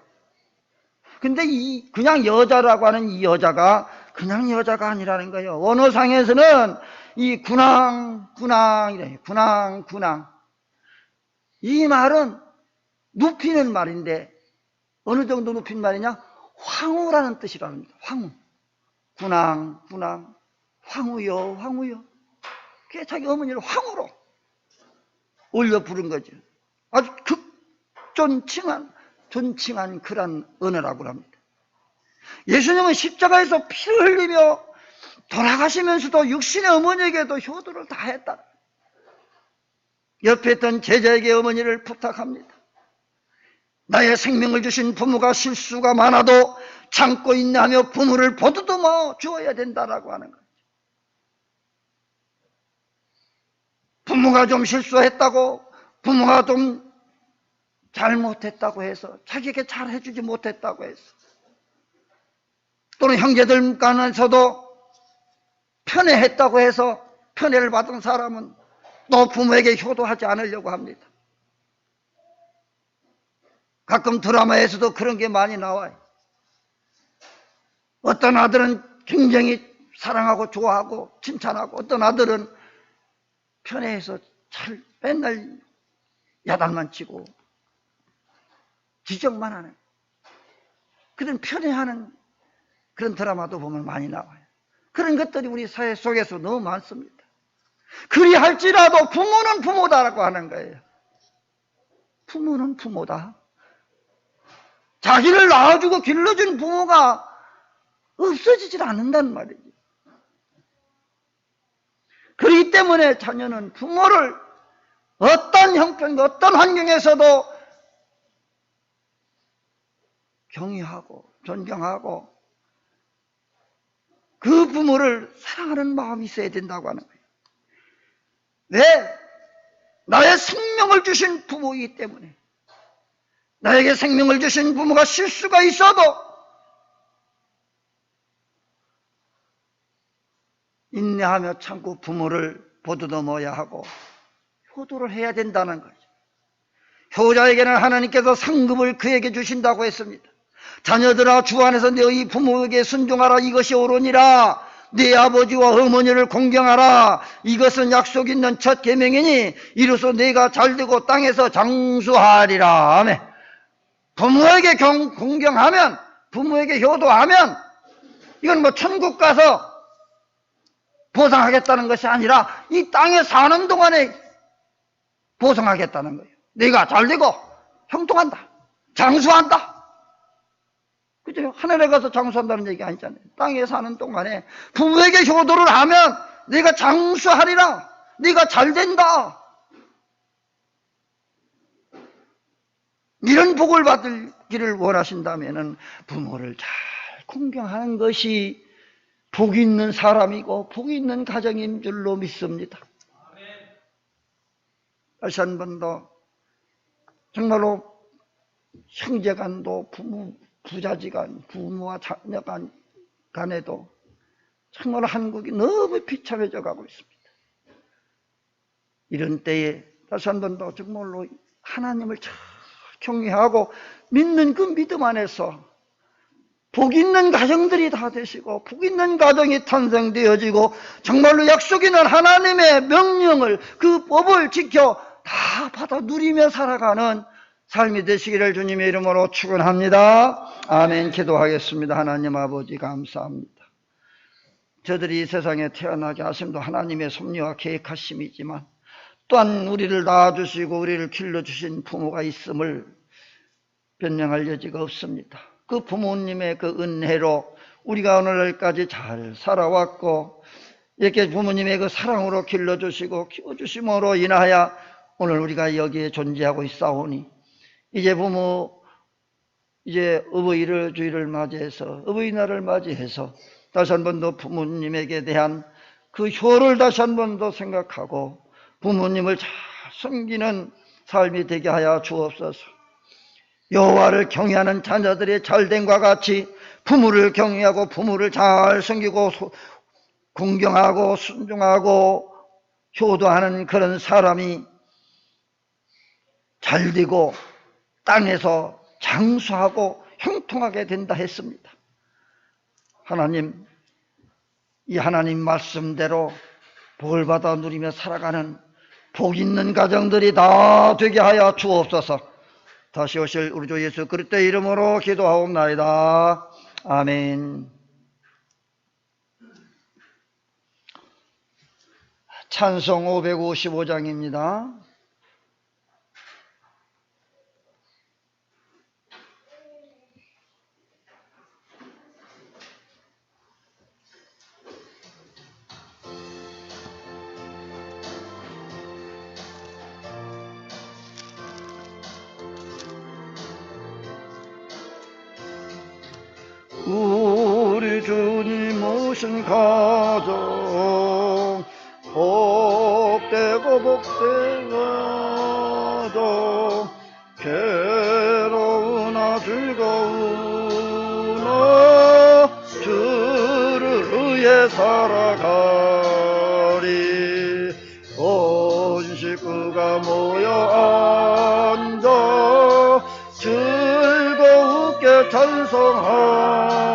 근데 그냥 여자라고 하는 이 여자가 그냥 여자가 아니라는 거예요. 언어상에서는 이 군왕이래요. 군왕. 이 말은 눕히는 말인데, 어느 정도 눕힌 말이냐? 황후라는 뜻이랍니다. 황후. 군왕. 황후여. 그게 자기 어머니를 황후로 올려 부른 거죠. 아주 존칭한 그런 언어라고 합니다. 예수님은 십자가에서 피를 흘리며 돌아가시면서도 육신의 어머니에게도 효도를 다 했다. 옆에 있던 제자에게 어머니를 부탁합니다. 나의 생명을 주신 부모가 실수가 많아도 참고 인내하며 부모를 보듬어 주어야 된다라고 하는 거예요. 부모가 좀 실수했다고, 부모가 좀 잘못했다고 해서, 자기에게 잘해주지 못했다고 해서, 또는 형제들 간에서도 편애했다고 해서 편애를 받은 사람은 또 부모에게 효도하지 않으려고 합니다. 가끔 드라마에서도 그런 게 많이 나와요. 어떤 아들은 굉장히 사랑하고 좋아하고 칭찬하고, 어떤 아들은 편애해서 맨날 야단만 치고 지적만 하는, 그런 편애하는 그런 드라마도 보면 많이 나와요. 그런 것들이 우리 사회 속에서 너무 많습니다. 그리할지라도 부모는 부모다라고 하는 거예요. 부모는 부모다. 자기를 낳아주고 길러준 부모가 없어지질 않는단 말이죠. 그렇기 때문에 자녀는 부모를 어떤 형편, 어떤 환경에서도 경외하고 존경하고 그 부모를 사랑하는 마음이 있어야 된다고 하는 거예요. 왜? 나의 생명을 주신 부모이기 때문에. 나에게 생명을 주신 부모가 실수가 있어도 인내하며 참고 부모를 보듬어야 하고 효도를 해야 된다는 거죠. 효자에게는 하나님께서 상급을 그에게 주신다고 했습니다. 자녀들아, 주 안에서 너희 부모에게 순종하라. 이것이 옳으니라. 네 아버지와 어머니를 공경하라. 이것은 약속 있는 첫 계명이니 이로써 네가 잘되고 땅에서 장수하리라. 아멘. 부모에게 공경하면, 부모에게 효도하면, 이건 뭐 천국 가서 보상하겠다는 것이 아니라 이 땅에 사는 동안에 보상하겠다는 거예요. 네가 잘되고 형통한다, 장수한다. 그죠? 하늘에 가서 장수한다는 얘기 아니잖아요. 땅에 사는 동안에 부모에게 효도를 하면 네가 장수하리라. 네가 잘된다. 이런 복을 받기를 원하신다면 부모를 잘 공경하는 것이 복 있는 사람이고 복 있는 가정인 줄로 믿습니다. 다시 한 번 더 정말로 형제간도 부자지간, 부모와 자녀 간에도 정말 한국이 너무 비참해져 가고 있습니다. 이런 때에 다시 한 번 더 정말로 하나님을 잘 경외하고 믿는 그 믿음 안에서 복 있는 가정들이 다 되시고 복 있는 가정이 탄생되어지고 정말로 약속 있는 하나님의 명령을, 그 법을 지켜 다 받아 누리며 살아가는 삶이 되시기를 주님의 이름으로 축원합니다. 아멘. 기도하겠습니다. 하나님 아버지 감사합니다. 저들이 이 세상에 태어나게 하심도 하나님의 섭리와 계획하심이지만 또한 우리를 낳아주시고 우리를 길러주신 부모가 있음을 변명할 여지가 없습니다. 그 부모님의 그 은혜로 우리가 오늘날까지 잘 살아왔고 이렇게 부모님의 그 사랑으로 길러주시고 키워주심으로 인하여 오늘 우리가 여기에 존재하고 있사오니 이제 어버이를 주일을 맞이해서 어버이날을 맞이해서 다시 한 번 더 부모님에게 대한 그 효를 다시 한 번 더 생각하고 부모님을 잘 섬기는 삶이 되게 하여 주옵소서. 여호와를 경외하는 자녀들의 잘됨과 같이 부모를 경외하고 부모를 잘 섬기고 공경하고 순종하고 효도하는 그런 사람이 잘되고 땅에서 장수하고 형통하게 된다 했습니다. 하나님, 이 하나님 말씀대로 복을 받아 누리며 살아가는 복 있는 가정들이 다 되게 하여 주옵소서. 다시 오실 우리 주 예수 그리스도의 이름으로 기도하옵나이다. 아멘. 찬송 555장입니다. 우리 주님 오신 가정 복되고 복되고 괴로우나 즐거우나 주를 위해 살아가리. 온 식구가 모여 앉아 즐겁게 찬송하니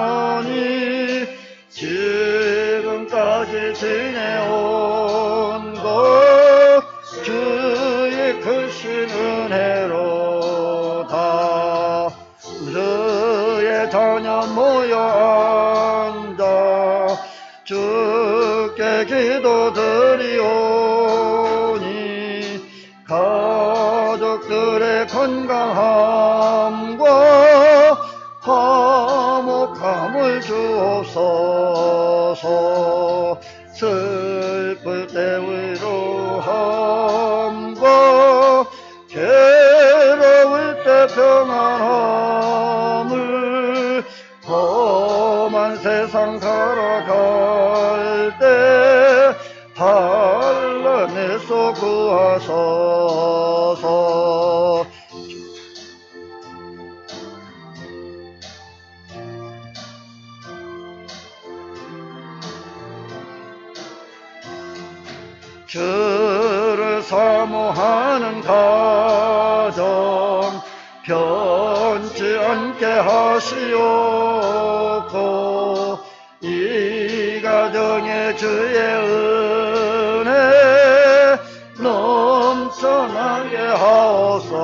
지금까지 지내온 것 주의 크신 은혜로다. 주의 자녀 모여 앉아 주께 기도드리오니 가족들의 건강함과 화목함을 주옵소서. 슬플 때 위로함과 괴로울 때 평안함을 험한 세상 살아갈 때 한란에서 구하소서. 주를 사모하는 가정 변치 않게 하시옵고 이 가정에 주의 은혜 넘쳐나게 하옵소서.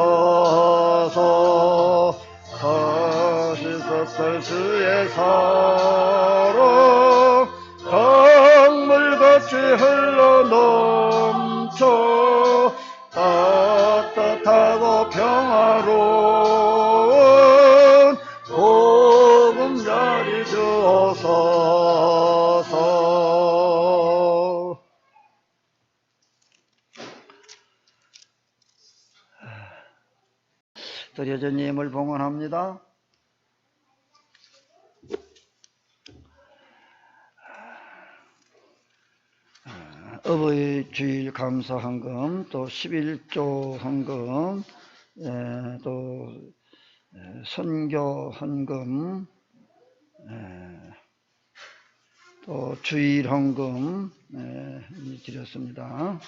가시섭설 주의 사랑 강물같이 흘러넘쳐 따뜻하고 평화로운 보금자리 주옵소서. 드려진 예물 봉헌합니다. 어버이 주일 감사 헌금, 또 11조 헌금, 또 선교 헌금, 또 주일 헌금 드렸습니다.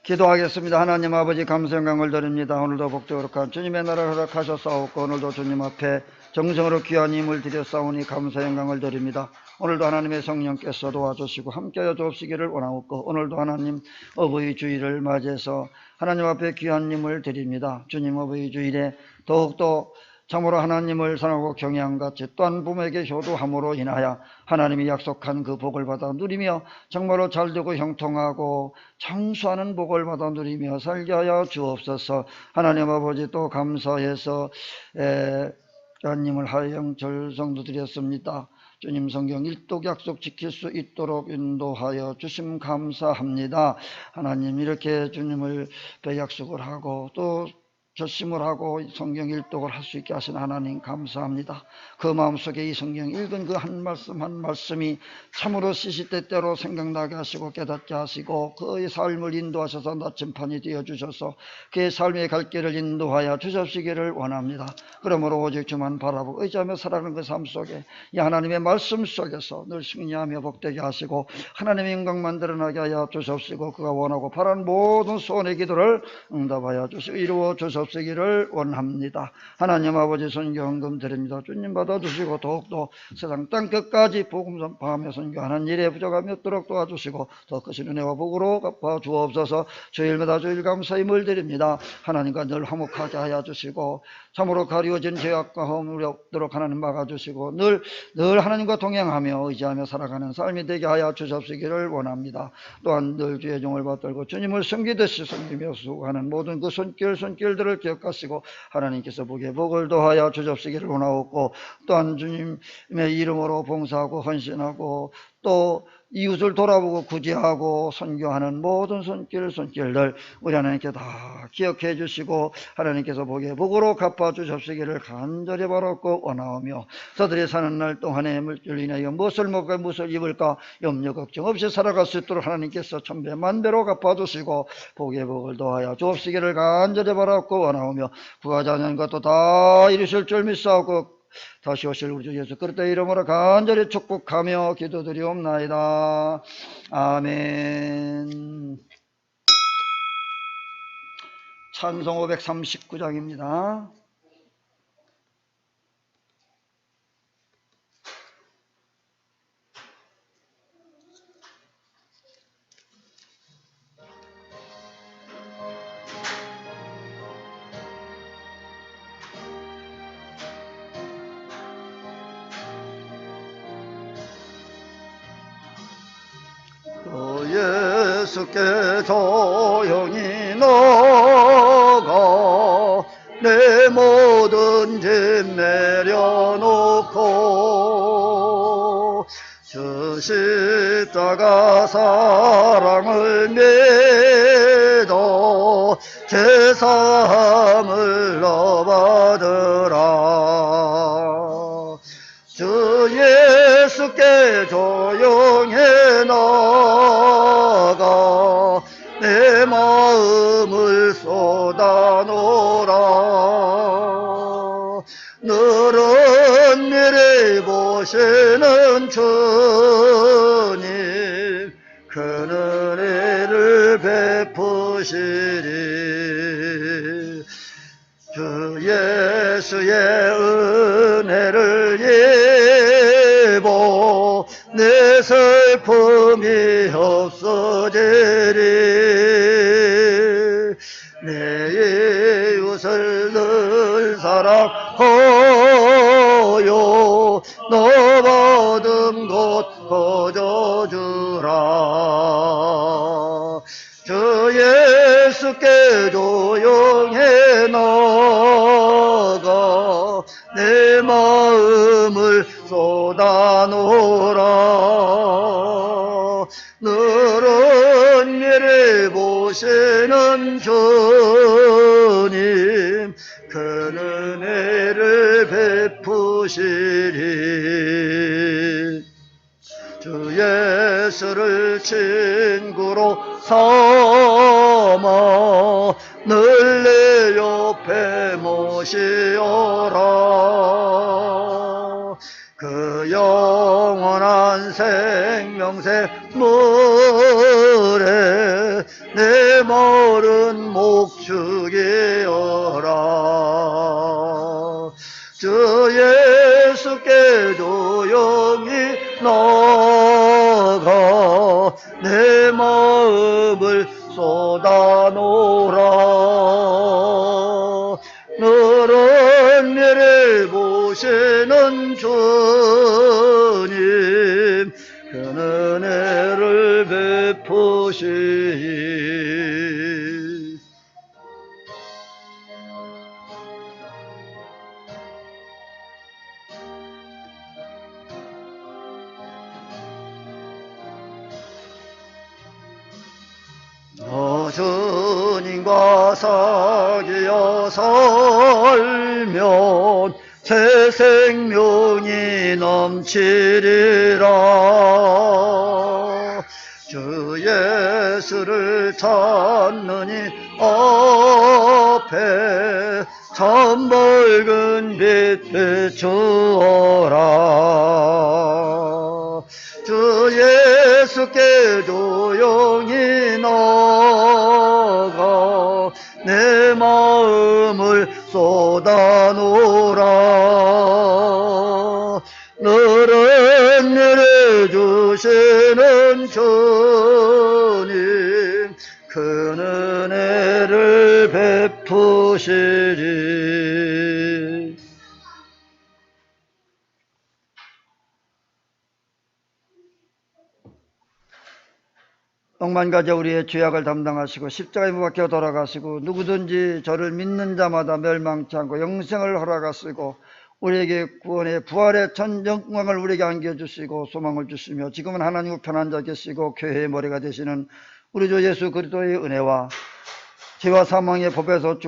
기도하겠습니다. 하나님 아버지 감사 영광을 드립니다. 오늘도 복되거룩한 주님의 나라를 허락하셨사옵고 오늘도 주님 앞에 정성으로 귀한 힘을 드렸사오니 감사 영광을 드립니다. 오늘도 하나님의 성령께서 도와주시고 함께하여 주옵시기를 원하옵고 오늘도 하나님 어버이 주일을 맞이해서 하나님 앞에 귀한 힘을 드립니다. 주님 어버이 주일에 더욱더 참으로 하나님을 사랑하고 경외함같이 또한 부모에게 효도함으로 인하여 하나님이 약속한 그 복을 받아 누리며 정말로 잘되고 형통하고 장수하는 복을 받아 누리며 살게 하여 주옵소서. 하나님 아버지 또 감사해서 하나님을 하영 절성도 드렸습니다. 주님 성경 일독 약속 지킬 수 있도록 인도하여 주심 감사합니다. 하나님 이렇게 주님을 배 약속을 하고 또 결심을 하고 성경 일독을 할 수 있게 하신 하나님 감사합니다. 그 마음속에 이 성경 읽은 그 한 말씀 한 말씀이 참으로 시시때때로 생각나게 하시고 깨닫게 하시고 그의 삶을 인도하셔서 나침판이 되어주셔서 그의 삶의 갈 길을 인도하여 주시기를 원합니다. 그러므로 오직 주만 바라보고 의지하며 살아가는 그 삶 속에 이 하나님의 말씀 속에서 늘 승리하며 복되게 하시고 하나님의 영광만 드러나게 하여 주시옵시고 그가 원하고 바라는 모든 소원의 기도를 응답하여 주시고 이루어 주시옵시기를 원합니다. 하나님 아버지 선교헌금 드립니다. 주님 받아주시고 더욱더 세상 땅끝까지 복음 전파하며 선교하는 일에 부족함이 없도록 도와주시고 더 크신 은혜와 복으로 갚아 주옵소서. 주일마다 주일 감사임을 드립니다. 하나님과 늘 화목하게 하여 주시고 참으로 가리워진 죄악과 허물이 없도록 하나님 막아주시고 늘 하나님과 동행하며 의지하며 살아가는 삶이 되게 하여 주시옵시기를 원합니다. 또한 늘 주의 종을 받들고 주님을 섬기듯이 섬기며 수고하는 모든 그 손길들을 기억하시고 하나님께서 복에 복을 더하여 주시옵시기를 원하옵고 또한 주님의 이름으로 봉사하고 헌신하고 또 이웃을 돌아보고 구제하고 선교하는 모든 손길들 우리 하나님께 다 기억해 주시고 하나님께서 복에 복으로 갚아 주시옵시기를 간절히 바라고 원하오며 저들이 사는 날 동안에 물질 인하여 무엇을 먹을까 무엇을 입을까 염려 걱정 없이 살아갈 수 있도록 하나님께서 천배 만배로 갚아 주시고 복에 복을 더하여 주옵시기를 간절히 바라고 원하오며 부하자는 것도 다 이루실 줄 믿사오고 다시 오실 우리 주 예수 그리스도의 이름으로 간절히 축복하며 기도드리옵나이다. 아멘. 찬송 539장입니다. 예수께 조용히 나가 내 모든 짐 내려놓고 주 십자가 사랑을 믿어 제사함을 너받으라. 주 예수께 조용히 나가 내 마음을 쏟아놓으라. 너른 미래 보시는 주님 큰 은혜를 베푸시리. 주 예수의 은혜를 입어 내 슬픔이 없어지리. 내 이웃을 늘 사랑하여 너 받은 것 거저주라. 주 예수께 조용히 나가 내 마음을 쏟아놓으라. 너른 미래 보시는 주님 큰 은혜를 베푸시리. 주 예수를 친구로 삼아 늘 내 옆에 모시어라. 그 영원한 생명새 물에 내 머른 목축이어라. 주 예수께 조용히 나가 내 마음을 쏟아놓으라. 너른 미래 보시는 주님 큰 은혜를 베푸시리. 너 주님 믿음과 사기여 살면 새 생명이 넘치리라. 주 예수를 찾느니 앞에 참 밝은 빛 비추어라. 주 예수께 조용히 나가 내 마음을 쏟아놓으라. 너를 내려주시는 주님 큰 은혜를 베푸시리. 억만가지 우리의 죄악을 담당하시고 십자가에 못 박혀 돌아가시고 누구든지 저를 믿는 자마다 멸망치 않고 영생을 허락하시고 우리에게 구원의 부활의 전 영광을 우리에게 안겨주시고 소망을 주시며 지금은 하나님 우편에 앉아 계시고 교회의 머리가 되시는 우리 주 예수 그리스도의 은혜와 죄와 사망의 법에서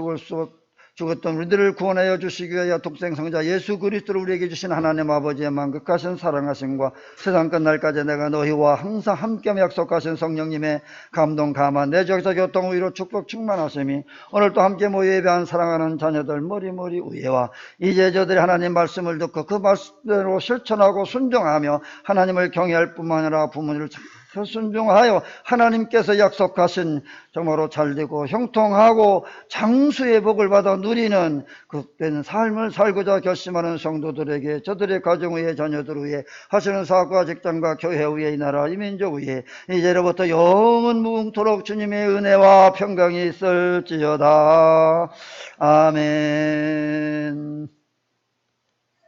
죽었던 우리들을 구원하여 주시기 위하여 독생성자 예수 그리스도를 우리에게 주신 하나님 아버지의 만극하신 사랑하심과 세상 끝날까지 내가 너희와 항상 함께하며 약속하신 성령님의 감동 감화 내적에서 교통 위로 축복 충만하심이 오늘도 함께 모여 예배한 사랑하는 자녀들 머리머리 위에와 이제 저들이 하나님 말씀을 듣고 그 말씀대로 실천하고 순종하며 하나님을 경외할 뿐만 아니라 부모님을 순종하여 하나님께서 약속하신 정말로 잘되고 형통하고 장수의 복을 받아 누리는 그된 삶을 살고자 결심하는 성도들에게 저들의 가정 위에 자녀들 위에 하시는 사업과 직장과 교회 위에 이 나라 이 민족 위에 이제로부터 영원 무궁토록 주님의 은혜와 평강이 있을지어다. 아멘.